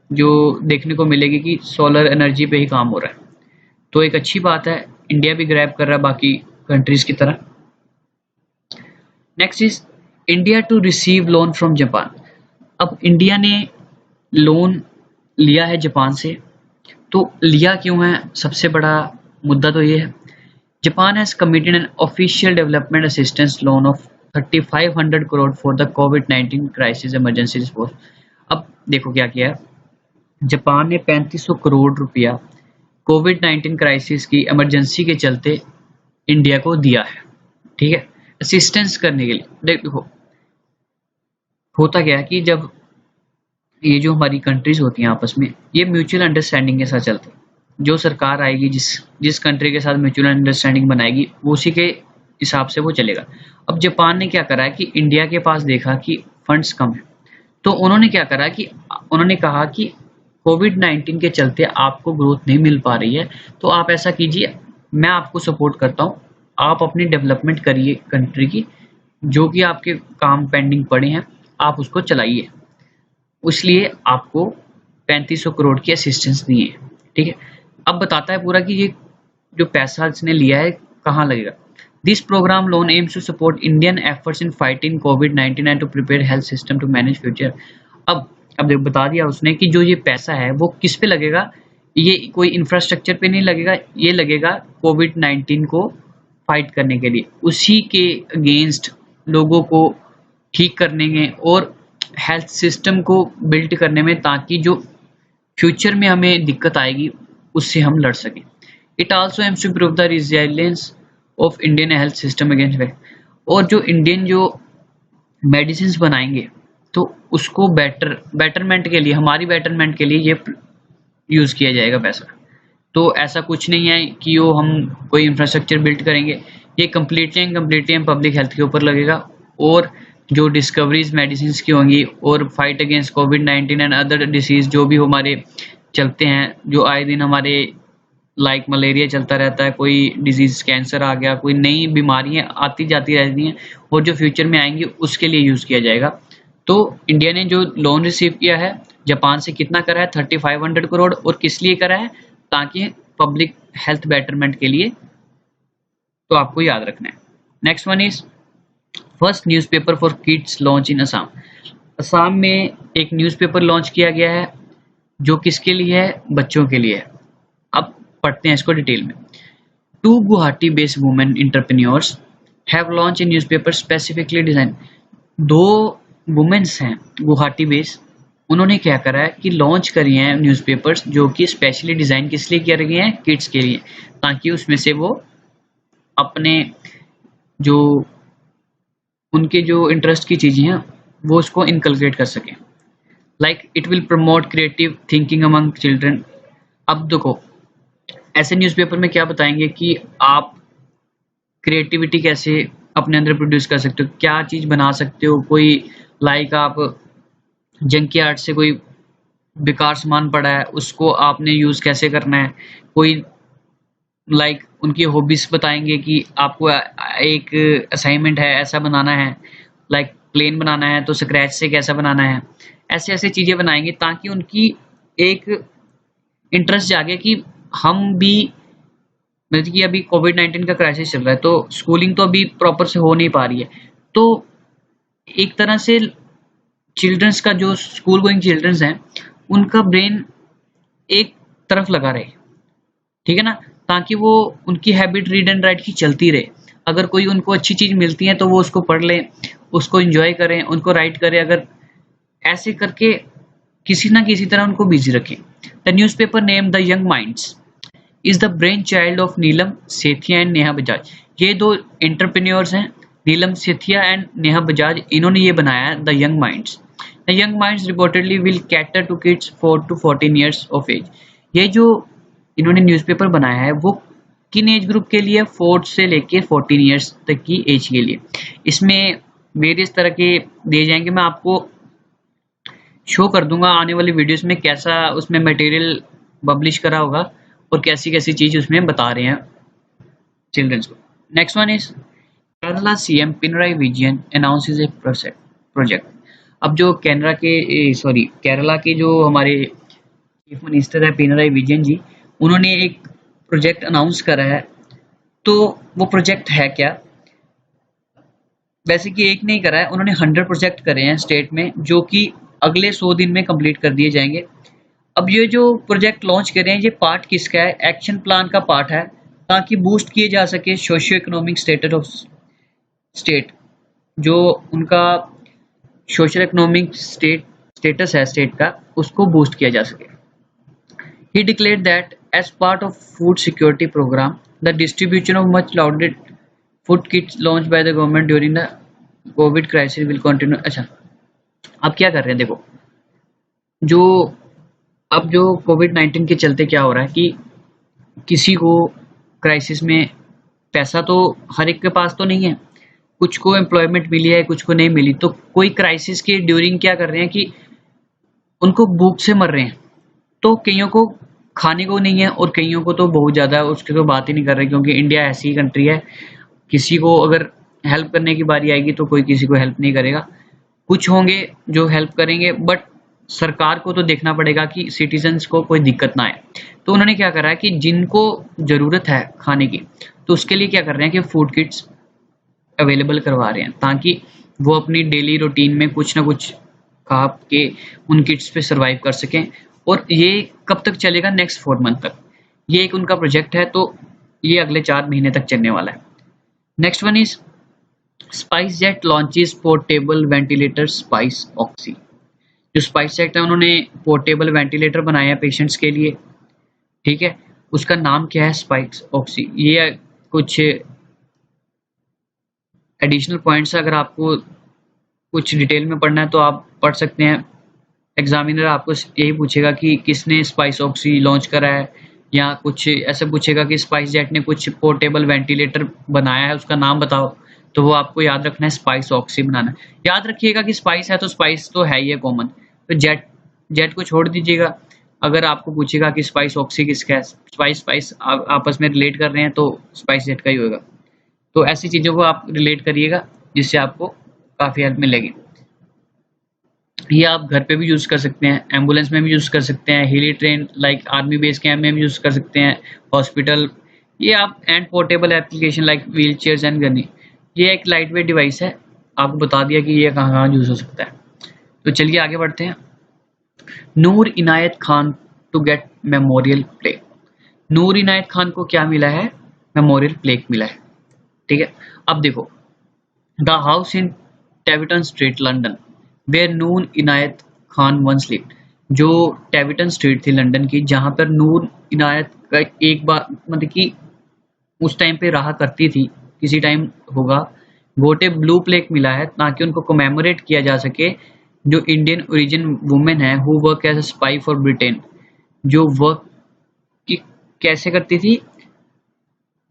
जो देखने को मिलेगी कि सोलर एनर्जी पे ही काम हो रहा है। तो एक अच्छी बात है, इंडिया भी ग्रैब कर रहा है बाकी कंट्रीज की तरह। Next is India to receive loan from Japan. अब इंडिया ने लोन लिया है जापान से, तो लिया क्यों है, सबसे बड़ा मुद्दा तो ये है, Japan has committed an official development assistance loan of 3500 crore for the covid crisis emergency response. अब देखो क्या किया है, जापान ने 3500 करोड़ रुपया कोविड-19 क्राइसिस की इमरजेंसी के चलते इंडिया को दिया है। ठीक है, असिस्टेंस करने के लिए। देखो होता क्या है कि जब ये जो हमारी कंट्रीज होती हैं आपस में, ये म्यूचुअल अंडरस्टैंडिंग के साथ चलते हैं। जो सरकार आएगी, जिस कंट्री के साथ म्यूचुअल अंडरस्टैंडिंग बनाएगी, वो उसी के हिसाब से वो चलेगा। अब जापान ने क्या करा है कि इंडिया के पास देखा कि फंड्स कम है, तो उन्होंने क्या करा कि उन्होंने कहा कि कोविड-19 के चलते आपको ग्रोथ नहीं मिल पा रही है, तो आप ऐसा कीजिए, मैं आपको सपोर्ट करता हूँ, आप अपनी डेवलपमेंट करिए कंट्री की, जो कि आपके काम पेंडिंग पड़े हैं आप उसको चलाइए। इसलिए आपको 3500 करोड़ की असिस्टेंस दी है, ठीक है। अब बताता है पूरा कि ये जो पैसा इसने लिया है कहाँ लगेगा। This program loan aims to support Indian efforts in fighting कोविड-19 and to prepare health system to manage future. अब देखो बता दिया उसने कि जो ये पैसा है वो किस पे लगेगा। ये कोई इंफ्रास्ट्रक्चर पे नहीं लगेगा, ये लगेगा कोविड-19 को फाइट करने के लिए, उसी के अगेंस्ट लोगों को ठीक करने में और हेल्थ सिस्टम को बिल्ड करने में, ताकि जो फ्यूचर में हमें दिक्कत आएगी उससे हम लड़ सकें। It also aims to improve the resilience of Indian health system against. और जो इंडियन जो मेडिसिन बनाएंगे तो उसको बेटरमेंट के लिए, हमारी बेटरमेंट के लिए ये यूज़ किया जाएगा पैसा। तो ऐसा कुछ नहीं है कि वो हम कोई इंफ्रास्ट्रक्चर बिल्ड करेंगे, ये कम्प्लीटली हम पब्लिक हेल्थ के ऊपर लगेगा। और जो डिस्कवरीज मेडिसिन की होंगी और fight against covid and other disease जो भी हमारे चलते हैं, जो आए दिन हमारे लाइक मलेरिया चलता रहता है, कोई डिजीज कैंसर आ गया, कोई नई बीमारियां आती जाती रहती हैं और जो फ्यूचर में आएंगी उसके लिए यूज़ किया जाएगा। तो इंडिया ने जो लोन रिसीव किया है जापान से कितना करा है, 3500 करोड़। और किस लिए करा है, ताकि पब्लिक हेल्थ बेटरमेंट के लिए। तो आपको याद रखना है। Next one is first newspaper for kids launch in Assam. Assam में एक न्यूज़पेपर लॉन्च किया गया है जो किसके लिए है, बच्चों के लिए है। अब पढ़ते हैं इसको डिटेल में। Two Guwahati based women entrepreneurs have launch a newspaper specifically design. दो वुमेन्स हैं गुवाहाटी बेस्ड, उन्होंने क्या करा है कि लॉन्च करी हैं न्यूज़पेपर्स जो कि स्पेशली डिज़ाइन किस लिए किए गए हैं, किड्स के लिए, ताकि उसमें से वो अपने जो उनके जो इंटरेस्ट की चीज़ें हैं वो उसको इनकलकेट कर सकें। Like it will promote creative thinking among children. अब देखो ऐसे न्यूज़पेपर में क्या बताएंगे कि आप क्रिएटिविटी कैसे अपने अंदर प्रोड्यूस कर सकते हो, क्या चीज़ बना सकते हो। कोई लाइक आप जंकी आर्ट से कोई बेकार सामान पड़ा है उसको आपने यूज़ कैसे करना है। कोई लाइक उनकी हॉबीज बताएंगे कि आपको एक असाइनमेंट है ऐसा बनाना है, लाइक प्लेन बनाना है तो स्क्रैच से कैसा बनाना है। ऐसे ऐसे चीज़ें बनाएंगे ताकि उनकी एक इंटरेस्ट जागे कि हम भी, मतलब कि अभी कोविड-19 का क्राइसिस चल रहा है तो स्कूलिंग तो अभी प्रॉपर से हो नहीं पा रही है, तो एक तरह से चिल्ड्रंस का जो स्कूल गोइंग चिल्ड्रंस हैं उनका ब्रेन एक तरफ लगा रहे, ठीक है ना, ताकि वो उनकी हैबिट रीड एंड राइट की चलती रहे। अगर कोई उनको अच्छी चीज़ मिलती है तो वो उसको पढ़ लें, उसको एंजॉय करें, उनको राइट करें। अगर ऐसे करके किसी ना किसी तरह उनको बिजी रखें। The newspaper name the young minds is the brain child of Neelam Sethia and Neha Bajaj. ये दो एंटरप्रेन्योर्स हैं, नीलम सेठिया एंड नेहा बजाज, इन्होंने ये बनाया है the young minds. The young minds reportedly will cater to kids 4 to 14 years of age. ये जो इन्होंने न्यूज़पेपर बनाया है वो किन एज ग्रुप के लिए, 4 से लेके 14 ईयर्स तक की एज के लिए। इसमें वेरियस तरह के दिए जाएंगे, मैं आपको शो कर दूंगा आने वाली वीडियोस में कैसा उसमें मटेरियल पब्लिश करा होगा और कैसी कैसी चीज उसमें बता रहे हैं चिल्ड्रंस को। Next one is Kerala CM Pinarayi Vijayan announces A project. अब जो केरला के जो हमारे चीफ मिनिस्टर है पिनराई विजयन जी, उन्होंने एक प्रोजेक्ट अनाउंस करा है। तो वो प्रोजेक्ट है क्या, वैसे कि एक नहीं करा है, उन्होंने 100 प्रोजेक्ट करे हैं स्टेट में जो कि अगले 100 दिन में कंप्लीट कर दिए जाएंगे। अब ये जो प्रोजेक्ट लॉन्च कर रहे हैं ये पार्ट किसका है, एक्शन प्लान का पार्ट है, ताकि बूस्ट किए जा सके socio economic status of state. जो उनका सोशल इकोनॉमिक स्टेटस है स्टेट का, उसको बूस्ट किया जा सके। He declared that as part of food security program, the distribution of much lauded food kits launched by the government during the COVID crisis will continue। अच्छा, अब क्या कर रहे हैं देखो, अब जो कोविड-19 के चलते क्या हो रहा है कि किसी को क्राइसिस में पैसा तो हर एक के पास तो नहीं है, कुछ को एम्प्लॉयमेंट मिली है, कुछ को नहीं मिली। तो कोई क्राइसिस के ड्यूरिंग क्या कर रहे हैं कि उनको भूख से मर रहे हैं, तो कईयों को खाने को नहीं है और कईयों को तो बहुत ज़्यादा, उसकी तो बात ही नहीं कर रहे क्योंकि इंडिया ऐसी कंट्री है किसी को अगर हेल्प करने की बारी आएगी तो कोई किसी को हेल्प नहीं करेगा। कुछ होंगे जो हेल्प करेंगे, बट सरकार को तो देखना पड़ेगा कि सिटीजन्स को कोई दिक्कत ना आए। तो उन्होंने क्या करा है कि जिनको ज़रूरत है खाने की, तो उसके लिए क्या कर रहे हैं कि फूड किट्स अवेलेबल करवा रहे हैं, ताकि वो अपनी डेली रूटीन में कुछ ना कुछ खा के उन किट्स पे सरवाइव कर सकें। और ये कब तक चलेगा? नेक्स्ट 4 मंथ तक। ये एक उनका प्रोजेक्ट है, तो ये अगले 4 महीने तक चलने वाला है। Next one is spice jet launches portable ventilator spice oxy. जो स्पाइस जेट है उन्होंने पोर्टेबल वेंटिलेटर बनाया पेशेंट्स के लिए, ठीक है। उसका नाम क्या है? Spice oxy. ये कुछ एडिशनल पॉइंट्स अगर आपको कुछ डिटेल में पढ़ना है तो आप पढ़ सकते हैं। एग्जामिनर आपको यही पूछेगा कि किसने स्पाइस ऑक्सी लॉन्च करा है, या कुछ ऐसे पूछेगा कि स्पाइस जेट ने कुछ पोर्टेबल वेंटिलेटर बनाया है, उसका नाम बताओ। तो वो आपको याद रखना है स्पाइस ऑक्सी बनाना है। याद रखिएगा कि स्पाइस है तो स्पाइस तो है ही है कॉमन, तो जेट को छोड़ दीजिएगा। अगर आपको पूछेगा कि स्पाइस ऑक्सी किसका है, स्पाइस आपस में रिलेट कर रहे हैं तो स्पाइस जेट का ही होगा। तो ऐसी चीज़ों को आप रिलेट करिएगा जिससे आपको काफ़ी हेल्प मिलेगी। ये आप घर पे भी यूज़ कर सकते हैं, एम्बुलेंस में भी यूज़ कर सकते हैं, hilly terrain like army base camp में भी यूज़ कर सकते हैं, हॉस्पिटल। ये आप and portable application like wheelchairs and gunny. ये एक लाइट वेट डिवाइस है, आपको बता दिया कि ये कहाँ कहाँ यूज़ हो सकता है। तो चलिए आगे बढ़ते हैं। Noor Inayat Khan to get memorial plaque. Noor Inayat Khan को क्या मिला है? मेमोरियल प्लेक मिला है, ठीक है। अब देखो, the house in Taviton Street London where Noor Inayat Khan once lived. जो टेविटन स्ट्रीट थी लंदन की, जहां पर नूर इनायत का एक बार मतलब कि उस टाइम पे रहा करती थी, किसी टाइम होगा, गोटे ब्लू प्लेक मिला है ताकि उनको कमेमोरेट किया जा सके। जो इंडियन ओरिजिन वुमेन है who work as a spy for Britain, जो वर्क कैसे करती थी?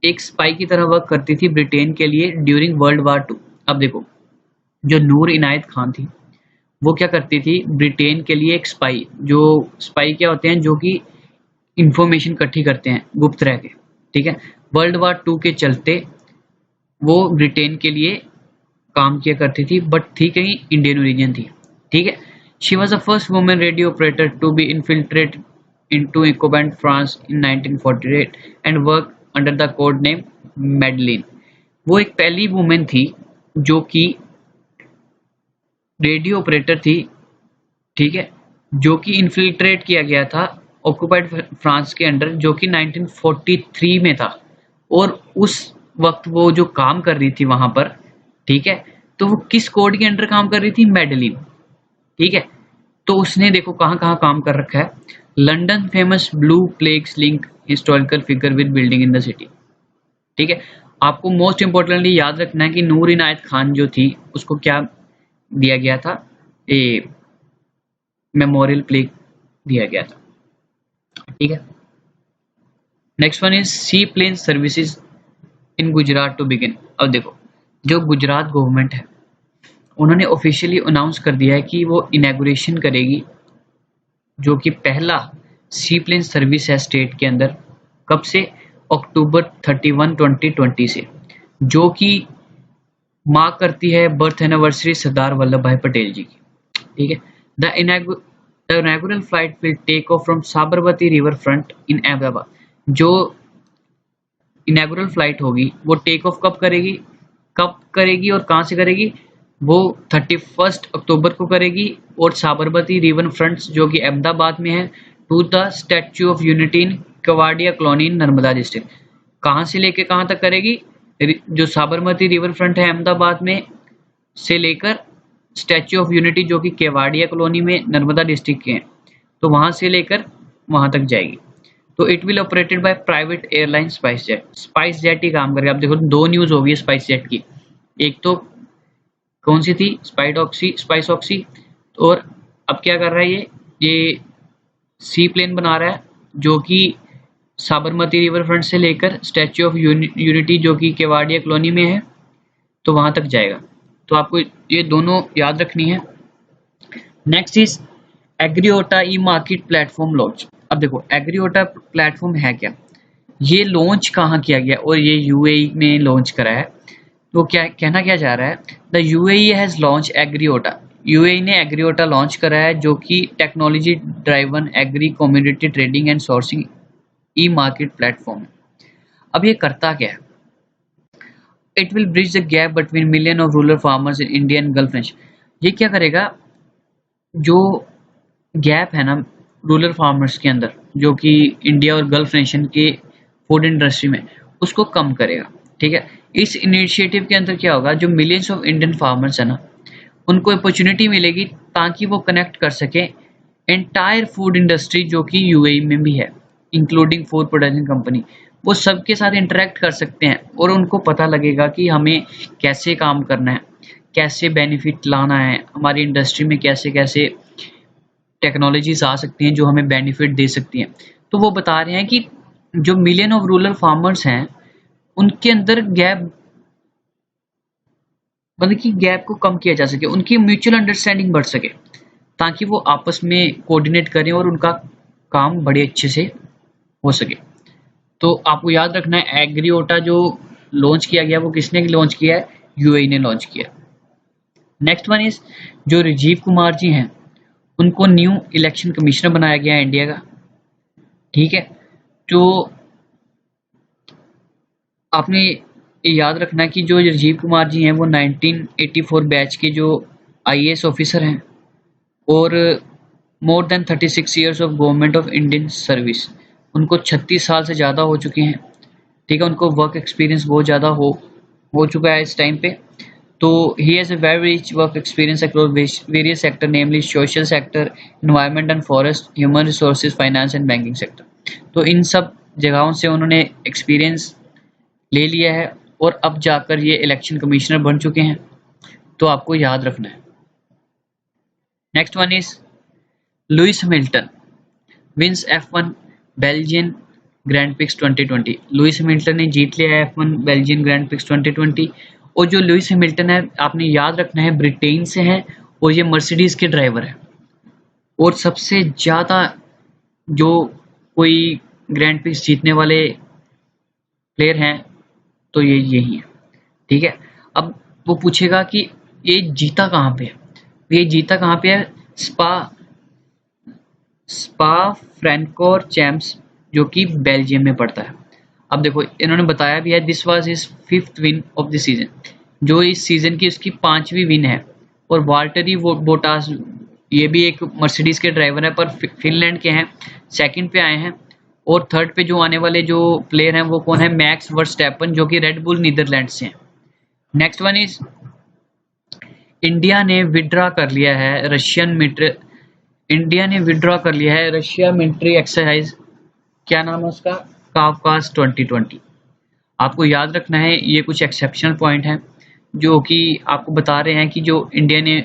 एक स्पाई की तरह वर्क करती थी ब्रिटेन के लिए ड्यूरिंग वर्ल्ड वार 2। अब देखो, जो नूर इनायत खान थी वो क्या करती थी? ब्रिटेन के लिए एक स्पाई। जो स्पाई क्या होते हैं? जो कि इंफॉर्मेशन इकट्ठी करते हैं गुप्त रह के, ठीक है। वर्ल्ड वार 2 के चलते वो ब्रिटेन के लिए काम किया करती थी, बट थी कहीं इंडियन ओरिजिन थी, ठीक है। She was the first women radio operator to be infiltrated into Ecobank France in 1948 and worked under the code name Madeline। वो एक पहली वुमेन थी जो कि रेडियो ऑपरेटर थी, ठीक है, जो कि इन्फिल्ट्रेट किया गया था ऑक्यूपाइड फ्रांस के अंडर, जो कि 1943 में था। और उस वक्त वो जो काम कर रही थी वहां पर, ठीक है, तो वो किस कोड के अंडर काम कर रही थी? मेडलिन, ठीक है। तो उसने देखो कहाँ कहाँ काम कर रखा है। London famous blue plaques link historical figure with building in the city, ठीक है। आपको मोस्ट इंपोर्टेंटली याद रखना है कि नूर इनायत खान जो थी उसको क्या दिया गया था? ए मेमोरियल प्लेक दिया गया था, ठीक है। Next one is seaplane services in Gujarat to begin. अब देखो, जो गुजरात गवर्नमेंट है उन्होंने ऑफिशियली अनाउंस कर दिया है कि वो इनॉग्रेशन करेगी जो कि पहला सी प्लेन सर्विस है स्टेट के अंदर। कब से? अक्टूबर 31, 2020 से, जो कि मार्क करती है बर्थ एनिवर्सरी सरदार वल्लभ भाई पटेल जी की, ठीक है। The inaugural flight will take off from Sabarmati riverfront in Ahmedabad. जो इनॉग्रल फ्लाइट होगी वो टेक ऑफ कब करेगी और कहाँ से करेगी? वो 31 अक्टूबर को करेगी और साबरमती रिवर फ्रंट जो कि अहमदाबाद में है to the Statue of Unity in Kevadia colony in Narmada district. कहाँ से लेके कहाँ तक करेगी? जो साबरमती रिवर फ्रंट है अहमदाबाद में से लेकर स्टैच्यू ऑफ यूनिटी जो कि केवाडिया कॉलोनी में नर्मदा डिस्ट्रिक्ट के हैं, तो वहां से लेकर वहां तक जाएगी। तो it will operated by private airline SpiceJet. SpiceJet ही काम करेगा। आप देखो, दो न्यूज होगी स्पाइस जेट की। एक तो कौन सी थी? Spice oxy. और अब क्या कर रहा है ये सी प्लेन बना रहा है जो कि साबरमती रिवर फ्रंट से लेकर स्टैच्यू ऑफ यूनिटी जो कि केवाडिया कॉलोनी में है तो वहां तक जाएगा। तो आपको ये दोनों याद रखनी है। Next is Agriota e market platform launch. अब देखो, एग्रीओटा प्लेटफॉर्म है क्या? ये लॉन्च कहाँ किया गया? और ये यूएई में लॉन्च करा है। तो क्या कहना क्या चाह रहा है, the UAE has launch Agriota. UAE ने एग्रीओटा लॉन्च करा है जो कि technology driven agri community trading and sourcing e market platform है। अब ये करता क्या है, it will bridge the gap between million of rural farmers in India and Gulf nation. ये क्या करेगा, जो गैप है ना रूरल फार्मर्स के अंदर जो कि इंडिया और गल्फ नेशन के फूड इंडस्ट्री में, उसको कम करेगा। ठीक है, इस इनिशिएटिव के अंदर क्या होगा, जो मिलियंस ऑफ इंडियन फार्मर्स है ना, उनको अपॉर्चुनिटी मिलेगी ताकि वो कनेक्ट कर सके एंटायर फूड इंडस्ट्री जो कि यूएई में भी है, इंक्लूडिंग फूड प्रोडक्शन कंपनी। वो सबके साथ इंटरेक्ट कर सकते हैं और उनको पता लगेगा कि हमें कैसे काम करना है, कैसे बेनिफिट लाना है, हमारी इंडस्ट्री में कैसे कैसे टेक्नोलॉजीज आ सकती हैं जो हमें बेनिफिट दे सकती हैं। तो वो बता रहे हैं कि जो मिलियन ऑफ रूरल फार्मर्स हैं उनके अंदर गैप, मतलब कि गैप को कम किया जा सके, उनकी म्यूचुअल अंडरस्टैंडिंग बढ़ सके ताकि वो आपस में कोऑर्डिनेट करें और उनका काम बड़े अच्छे से हो सके। तो आपको याद रखना है एग्रीओटा जो लॉन्च किया गया वो किसने लॉन्च किया है, यूएई ने लॉन्च किया। नेक्स्ट वन इज जो राजीव कुमार जी हैं उनको न्यू इलेक्शन कमिश्नर बनाया गया है इंडिया का। ठीक है, तो आपने याद रखना है कि जो राजीव कुमार जी हैं वो 1984 बैच के जो आईएएस ऑफिसर हैं और more than 36 years of government of Indian service, उनको 36 साल से ज़्यादा हो चुके हैं। ठीक है, उनको वर्क एक्सपीरियंस बहुत ज़्यादा हो चुका है इस टाइम पे। तो he has a very rich work experience across various sector namely social sector, environment and forest, human resources, finance and banking sector. तो इन सब जगहों से उन्होंने एक्सपीरियंस ले लिया है और अब जाकर ये इलेक्शन कमिश्नर बन चुके हैं, तो आपको याद रखना है। Next one is Lewis Hamilton wins F1 Belgian Grand Prix 2020। Lewis Hamilton ने जीत लिया F1 बेल्जियन ग्रैंड पिक्स 2020। और जो लुइस हैमिल्टन है आपने याद रखना है ब्रिटेन से है और ये मर्सिडीज के ड्राइवर है। और सबसे ज़्यादा जो कोई ग्रैंड पिक्स जीतने वाले प्लेयर हैं तो ये यही है। ठीक है, अब वो पूछेगा कि ये जीता कहाँ पे है, ये जीता कहाँ पे है, स्पा फ्रैंकोरचैम्प्स जो कि बेल्जियम में पड़ता है। अब देखो इन्होंने बताया भी है this was his 5th win of the season, जो इस सीजन की उसकी 5वीं विन है। और वाल्टरी बोटास ये भी एक मर्सिडीज के ड्राइवर है पर फिनलैंड के हैं, सेकंड पे आए हैं। और थर्ड पे जो आने वाले जो प्लेयर हैं वो कौन है, मैक्स वर्स्टैपन जो कि रेड बुल नीदरलैंड से हैं। नेक्स्ट वन इज इंडिया ने विड्रॉ कर लिया है रशिया मिलिट्री एक्सरसाइज, क्या नाम है उसका, कावकास 2020। आपको याद रखना है ये कुछ एक्सेप्शनल पॉइंट हैं जो कि आपको बता रहे हैं कि जो इंडिया ने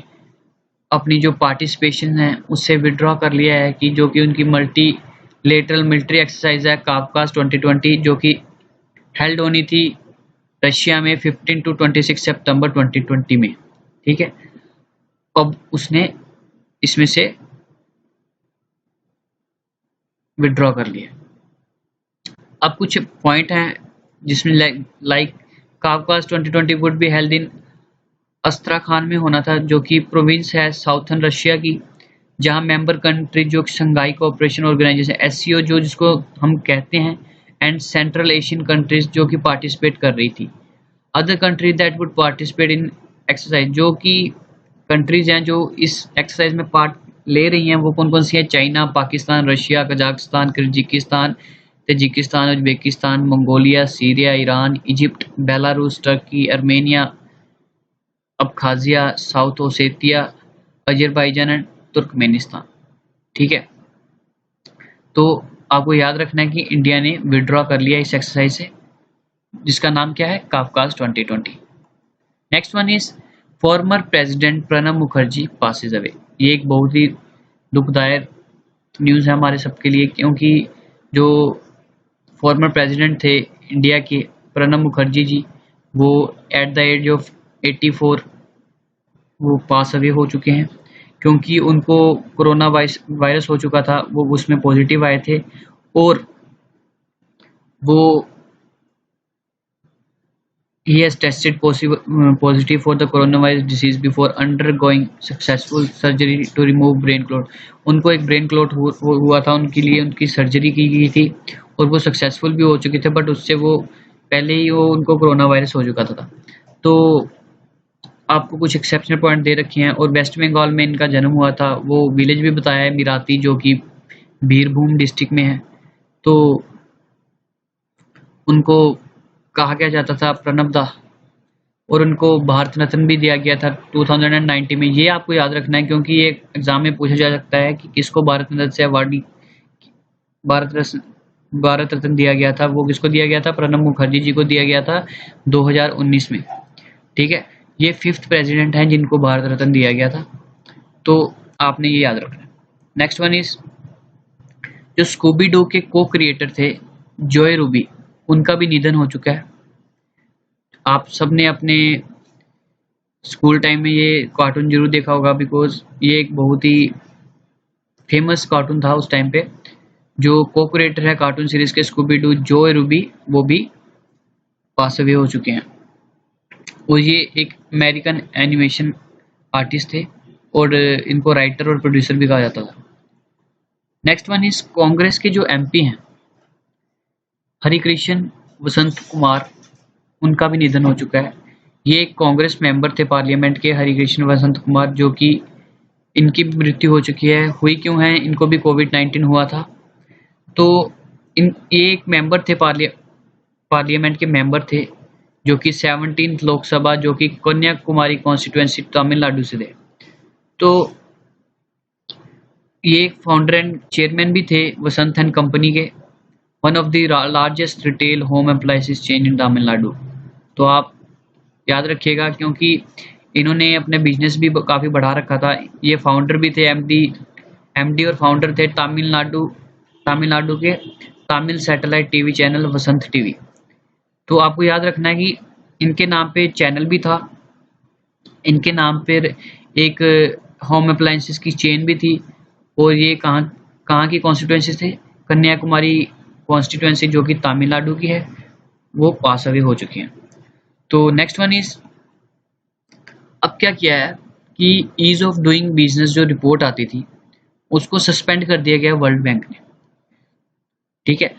अपनी जो पार्टिसिपेशन है उससे विड्रॉ कर लिया है, कि जो कि उनकी मल्टी लेटरल मिलिट्री एक्सरसाइज है कावकास 2020 जो कि हेल्ड होनी थी रशिया में 15 to 26 सितंबर 2020 में। ठीक है, अब उसने इसमें से विड्रॉ कर लिया। अब कुछ पॉइंट हैं जिसमें like Kavkaz 2020 would be held in Astrakhan में होना था जो कि प्रोविंस है साउथर्न रशिया की, जहां मेंबर कंट्री जो शंघाई कोऑपरेशन ऑर्गेनाइजेशन एससीओ जो जिसको हम कहते हैं एंड सेंट्रल एशियन कंट्रीज जो कि पार्टिसिपेट कर रही थी। Other country that would participate in exercise, जो कि कंट्रीज हैं जो इस एक्सरसाइज में पार्ट ले रही हैं वो कौन कौन सी हैं, China, Pakistan, Russia, Kazakhstan, Kyrgyzstan, Tajikistan, Uzbekistan, Mongolia, Syria, Iran, Egypt, Belarus, Turkey, Armenia, Abkhazia, South Ossetia, Azerbaijan and Turkmenistan. ठीक है, तो आपको याद रखना है कि इंडिया ने विड्रॉ कर लिया इस एक्सरसाइज से जिसका नाम क्या है, कावकास 2020। Next one is former president Pranab Mukherjee Passage away. ये एक बहुत ही दुखदायक न्यूज़ है हमारे सबके लिए, क्योंकि जो फॉर्मर प्रेसिडेंट थे इंडिया के प्रणब मुखर्जी जी, वो एट द एज ऑफ 84 वो पास अवे हो चुके हैं, क्योंकि उनको कोरोना वायरस हो चुका था, वो उसमें पॉजिटिव आए थे और वो he has tested positive for the coronavirus disease before undergoing successful surgery to remove brain clot। उनको एक ब्रेन क्लॉट हुआ था, उनके लिए उनकी सर्जरी की गई थी और वो सक्सेसफुल भी हो चुके थे, बट उससे वो पहले ही वो उनको कोरोना वायरस हो चुका था। तो आपको कुछ एक्सेप्शनल पॉइंट दे रखे हैं। और वेस्ट बंगाल में इनका जन्म हुआ था, वो विलेज भी बताया है मिराती, जो कि बीरभूम डिस्ट्रिक्ट में है। तो उनको कहा क्या जाता था प्रणब दा, और उनको भारत रत्न भी दिया गया था 2019 में। ये आपको याद रखना है क्योंकि ये एग्जाम में पूछा जा सकता है कि किसको भारत रत्न से अवार्ड भारत रत्न भारत रत्न दिया गया था। वो किसको दिया गया था? प्रणब मुखर्जी जी को दिया गया था 2019 में। ठीक है, ये 5th प्रेसिडेंट हैं जिनको भारत रत्न दिया गया था, तो आपने ये याद रखना है। नेक्स्ट वन इज, जो स्कूबी डू के को क्रिएटर थे जॉय रूबी, उनका भी निधन हो चुका है। आप सबने अपने स्कूल टाइम में ये कार्टून जरूर देखा होगा, बिकॉज ये एक बहुत ही फेमस कार्टून था उस टाइम पे। जो को क्रिएटर है कार्टून सीरीज के स्कूबी डू, जॉय रूबी, वो भी पास अवे हो चुके हैं। और ये एक अमेरिकन एनिमेशन आर्टिस्ट थे और इनको राइटर और प्रोड्यूसर भी कहा जाता था। नेक्स्ट वन इज, कांग्रेस के जो एमपी हैं हरिकृष्ण वसंत कुमार, उनका भी निधन हो चुका है। ये एक कांग्रेस मेंबर थे पार्लियामेंट के, हरिकृष्ण वसंत कुमार, जो कि इनकी मृत्यु हो चुकी है। हुई क्यों है? इनको भी कोविड-19 हुआ था। तो ये एक मेंबर थे, पार्लियामेंट के मेंबर थे, जो कि 17th लोकसभा, जो कि कन्याकुमारी कॉन्स्टिट्यूएंसी तमिलनाडु से थे। तो ये एक फाउंडर एंड चेयरमैन भी थे वसंत एंड कंपनी के, one of the largest retail home appliances chain in Tamil Nadu. तो आप याद रखिएगा क्योंकि इन्होंने अपने बिजनेस भी काफ़ी बढ़ा रखा था। ये फाउंडर भी थे, एमडी और फाउंडर थे तमिलनाडु के तमिल सैटेलाइट टीवी चैनल वसंत टीवी। तो आपको याद रखना है कि इनके नाम पे चैनल भी था, इनके नाम पर एक होम अप्लायंसेस की चेन भी थी, और ये कहाँ की कॉन्स्टिट्यूएंसी थे? कन्याकुमारी कॉन्स्टिट्यूएंसी, जो कि तमिलनाडु की है, वो पास अवे हो चुके हैं। तो नेक्स्ट वन इज, अब क्या किया है कि ईज ऑफ डूइंग बिजनेस जो रिपोर्ट आती थी उसको सस्पेंड कर दिया गया वर्ल्ड बैंक ने। ठीक है,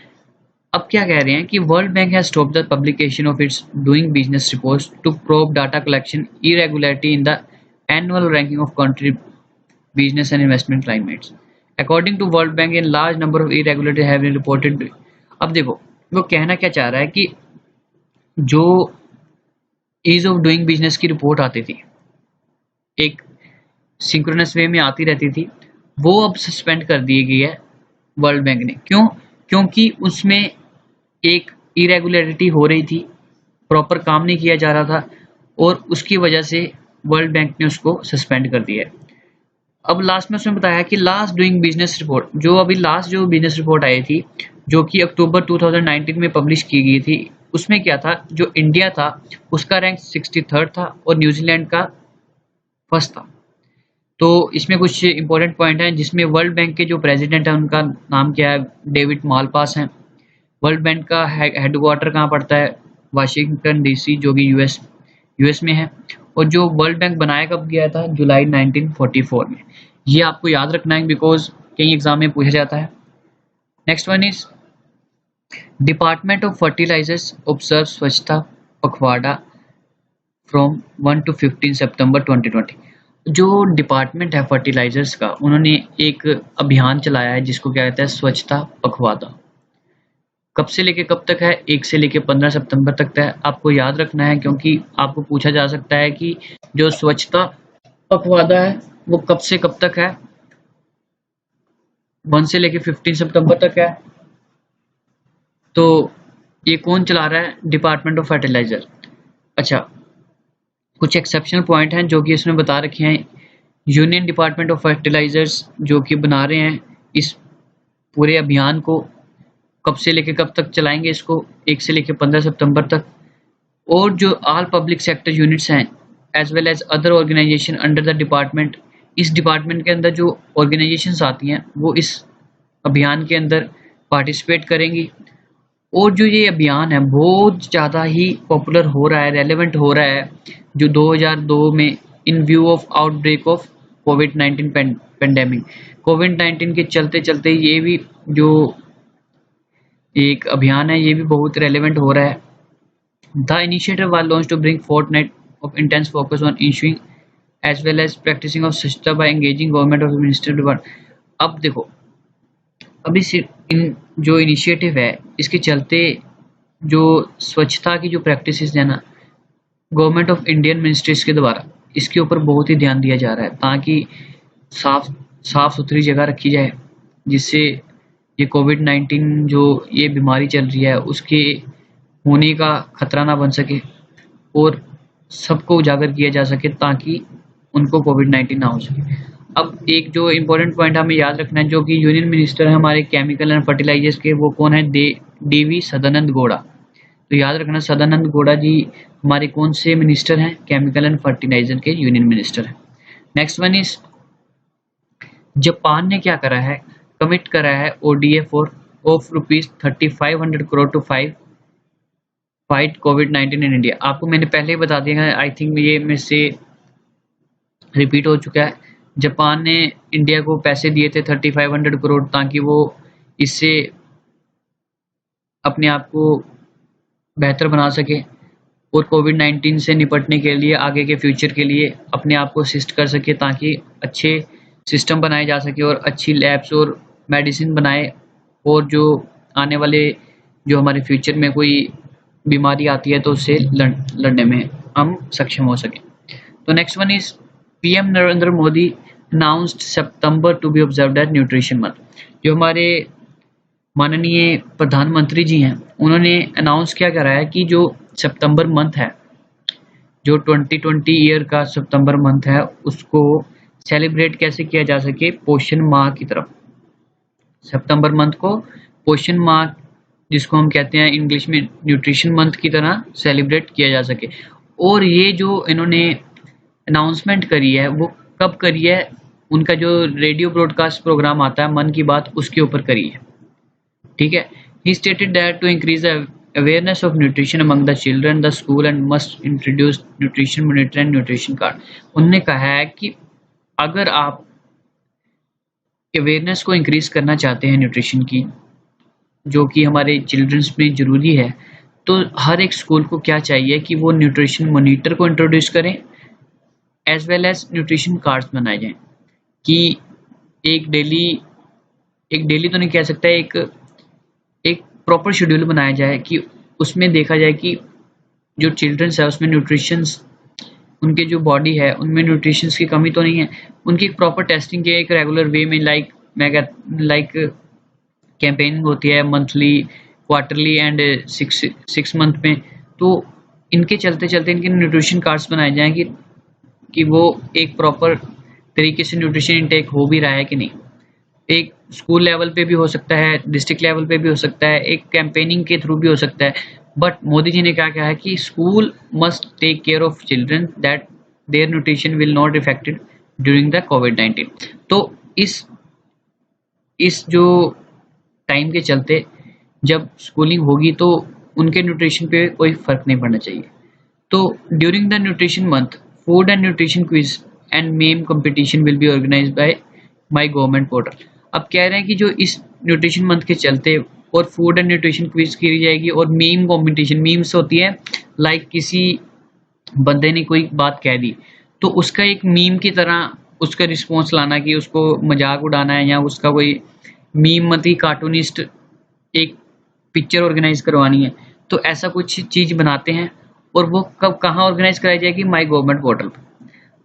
अब क्या कह रहे हैं कि World Bank has stopped the publication of its doing business reports to probe data collection irregularity in the annual ranking of country business and investment climates. According to World Bank, in large number of irregularity have been reported. अब देखो वो कहना क्या चाह रहा है कि जो ईज ऑफ डूइंग बिजनेस की रिपोर्ट आती थी, एक सिंक्रोनस वे में आती रहती थी, वो अब सस्पेंड कर दी गई है वर्ल्ड बैंक ने। क्यों? क्योंकि उसमें एक इरेगुलरिटी हो रही थी, प्रॉपर काम नहीं किया जा रहा था, और उसकी वजह से वर्ल्ड बैंक ने उसको सस्पेंड कर दिया है। अब लास्ट में उसने बताया कि लास्ट डूइंग बिजनेस रिपोर्ट, जो अभी लास्ट जो बिजनेस रिपोर्ट आई थी, जो कि अक्टूबर 2019 में पब्लिश की गई थी, उसमें क्या था, जो इंडिया था उसका रैंक 63rd था और न्यूजीलैंड का 1st था। तो इसमें कुछ इंपॉर्टेंट पॉइंट हैं, जिसमें वर्ल्ड बैंक के जो प्रेसिडेंट हैं उनका नाम क्या है? डेविड मालपास हैं। वर्ल्ड बैंक का हेडक्वार्टर कहाँ पड़ता है? वाशिंगटन डीसी, जो कि यूएस में है। और जो वर्ल्ड बैंक बनाया कब गया था? जुलाई 1944 में। ये आपको याद रखना है बिकॉज कई एग्जाम में पूछा जाता है। Next one is, department of fertilisers observe Swachhta Pakhwada from 1 to 15 सितंबर 2020। जो डिपार्टमेंट है फर्टिलाइजर्स का, उन्होंने एक अभियान चलाया है जिसको क्या कहते हैं? स्वच्छता पखवाड़ा। कब से लेके कब तक है? 1 से लेके 15 सितंबर तक है। आपको याद रखना है क्योंकि आपको पूछा जा सकता है कि जो स्वच्छता पखवाड़ा है वो कब से कब तक है? 1 से लेके 15 सितंबर तक है। तो ये कौन चला रहा है? Department of fertiliser. अच्छा, कुछ एक्सेप्शनल पॉइंट हैं जो कि इसमें बता रखे हैं। यूनियन डिपार्टमेंट ऑफ फर्टिलाइजर्स जो कि बना रहे हैं इस पूरे अभियान को, कब से लेके कब तक चलाएंगे इसको? 1 से लेके 15 सितंबर तक। और जो ऑल पब्लिक सेक्टर यूनिट्स हैं as well as other organisation under the department, इस डिपार्टमेंट के अंदर जो ऑर्गेनाइजेशंस आती हैं वो इस अभियान के अंदर पार्टिसिपेट करेंगी। और जो ये अभियान है बहुत ज़्यादा ही पॉपुलर हो रहा है, रेलेवेंट हो रहा है, जो 2002 में in view of outbreak of कोविड-19 पेंडेमिक, कोविड-19 के चलते चलते ये भी जो एक अभियान है ये भी बहुत रेलेवेंट हो रहा है। The initiative was launch to bring fortnight of intense focus on issuing as well as practising of Swachhata by engaging government of minister. अब देखो, अभी इन जो इनिशिएटिव है इसके चलते जो स्वच्छता की जो प्रैक्टिसेस है ना, गवर्नमेंट ऑफ इंडियन मिनिस्ट्रीज के द्वारा इसके ऊपर बहुत ही ध्यान दिया जा रहा है ताकि साफ साफ सुथरी जगह रखी जाए, जिससे ये कोविड-19 जो ये बीमारी चल रही है उसके होने का खतरा ना बन सके और सबको उजागर किया जा सके ताकि उनको कोविड-19 ना हो सके। अब एक जो इम्पोर्टेंट पॉइंट हमें याद रखना है, जो कि यूनियन मिनिस्टर है हमारे केमिकल एंड फर्टिलाइजर्स के, वो कौन है? DV सदानंद गौड़ा। तो याद रखना सदानंद गौड़ा जी हमारे कौन से मिनिस्टर हैं? केमिकल एंड फर्टिलाइजर के यूनियन मिनिस्टर हैं। नेक्स्ट वन इज जापान ने क्या करा है? कमिट करा है ODA of ₹3500 crore to fight कोविड-19 इन इंडिया। आपको मैंने पहले ही बता दिया है, आई थिंक ये मेरे से रिपीट हो चुका है। जापान ने इंडिया को पैसे दिए थे 3500 करोड़ ताकि वो इससे अपने आप को बेहतर बना सके और कोविड-19 से निपटने के लिए आगे के फ्यूचर के लिए अपने आप को असिस्ट कर सके, ताकि अच्छे सिस्टम बनाए जा सके और अच्छी लैब्स और मेडिसिन बनाए, और जो आने वाले जो हमारे फ्यूचर में कोई बीमारी आती है तो उससे लड़ने में हम सक्षम हो सकें। तो next one is PM Narendra Modi announced September to be observed as nutrition month. जो हमारे माननीय प्रधानमंत्री जी हैं उन्होंने अनाउंस क्या करा है कि जो सितंबर मंथ है, जो 2020 ईयर का सितंबर मंथ है, उसको सेलिब्रेट कैसे किया जा सके पोषण माह की तरफ। सितंबर मंथ को पोषण माह, जिसको हम कहते हैं इंग्लिश में न्यूट्रिशन मंथ की तरह सेलिब्रेट किया जा सके। और ये जो इन्होंने अनाउंसमेंट करी है वो कब करी है? उनका जो रेडियो ब्रॉडकास्ट प्रोग्राम आता है मन की बात, उसके ऊपर करी है। ठीक है। He stated that to increase the awareness of nutrition among the children the school and must introduce nutrition monitor and nutrition card. उन्होंने कहा है कि अगर आप अवेयरनेस को इंक्रीज करना चाहते हैं न्यूट्रिशन की, जो कि हमारे चिल्ड्रंस में ज़रूरी है, तो हर एक स्कूल को क्या चाहिए कि वो न्यूट्रिशन मॉनिटर को इंट्रोड्यूस करें as well as nutrition cards बनाए जाएं, कि एक डेली तो नहीं कह सकता, एक प्रॉपर शेड्यूल बनाया जाए कि उसमें देखा जाए कि जो चिल्ड्रंस है उसमें न्यूट्रिशंस, उनके जो बॉडी है उनमें न्यूट्रिशंस की कमी तो नहीं है, उनकी एक प्रॉपर टेस्टिंग के एक रेगुलर वे में लाइक कैंपेनिंग होती है monthly, quarterly and six month में। तो इनके चलते चलते इनके न्यूट्रिशन कार्ड्स बनाए जाएं कि वो एक प्रॉपर तरीके से न्यूट्रिशन इंटेक हो भी रहा है कि नहीं। एक स्कूल लेवल पे भी हो सकता है, डिस्ट्रिक्ट लेवल पे भी हो सकता है, एक कैंपेनिंग के थ्रू भी हो सकता है। बट मोदी जी ने क्या कहा है कि school must take care of children that their nutrition will not effected during the कोविड-19। तो इस जो टाइम के चलते जब स्कूलिंग होगी तो उनके न्यूट्रिशन पे कोई फर्क नहीं पड़ना चाहिए। तो during the nutrition month food and nutrition quiz and meme competition will be organised by my government portal. अब कह रहे हैं कि जो इस न्यूट्रिशन मंथ के चलते और फूड एंड न्यूट्रिशन क्विज की जाएगी और मीम कंपटीशन, मीम्स होती है लाइक किसी बंदे ने कोई बात कह दी तो उसका एक मीम की तरह उसका रिस्पॉन्स लाना, कि उसको मजाक उड़ाना है या उसका कोई मीम मती कार्टूनिस्ट एक पिक्चर ऑर्गेनाइज करवानी है, तो ऐसा कुछ चीज़ बनाते हैं और वो कब कहाँ ऑर्गेनाइज कराई जाएगी? माई गवर्नमेंट पोर्टल पर।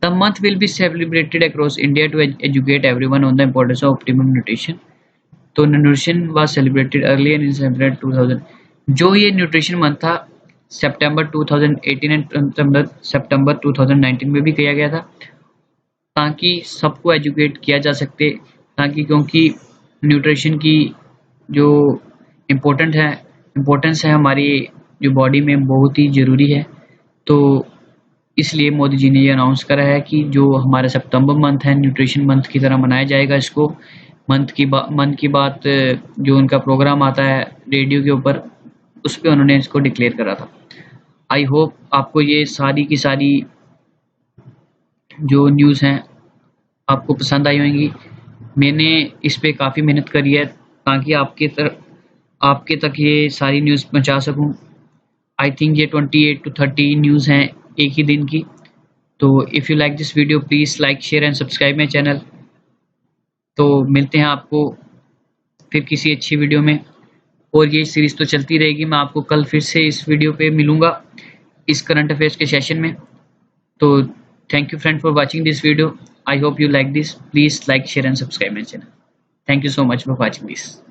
The month will be celebrated across India to educate everyone on the importance of optimum nutrition. तो nutrition was celebrated earlier in September 2000। जो ये न्यूट्रिशन मंथ था सितंबर 2018 एंड सितंबर 2019 में भी किया गया था, ताकि सबको एजुकेट किया जा सके, ताकि क्योंकि न्यूट्रिशन की जो इम्पोर्टेंस है हमारी जो बॉडी में बहुत ही ज़रूरी है। तो इसलिए मोदी जी ने ये अनाउंस करा है कि जो हमारा सितंबर मंथ है न्यूट्रिशन मंथ की तरह मनाया जाएगा। इसको मन की बात जो उनका प्रोग्राम आता है रेडियो के ऊपर उस पर उन्होंने इसको डिक्लेयर करा था। आई होप आपको ये सारी की सारी जो न्यूज़ हैं आपको पसंद आई होंगी। मैंने इस पे काफ़ी मेहनत करी है ताकि आपके तक ये सारी न्यूज़ पहुंचा सकूं। आई थिंक ये 28 to 30 न्यूज़ हैं एक ही दिन की। तो if you like this video please like share and subscribe my channel. तो मिलते हैं आपको फिर किसी अच्छी वीडियो में, और ये सीरीज़ तो चलती रहेगी। मैं आपको कल फिर से इस वीडियो पे मिलूँगा इस करंट अफेयर्स के सेशन में। तो thank you friend for watching this video. I hope you like this. Please like, share and subscribe my channel. Thank you so much for watching this.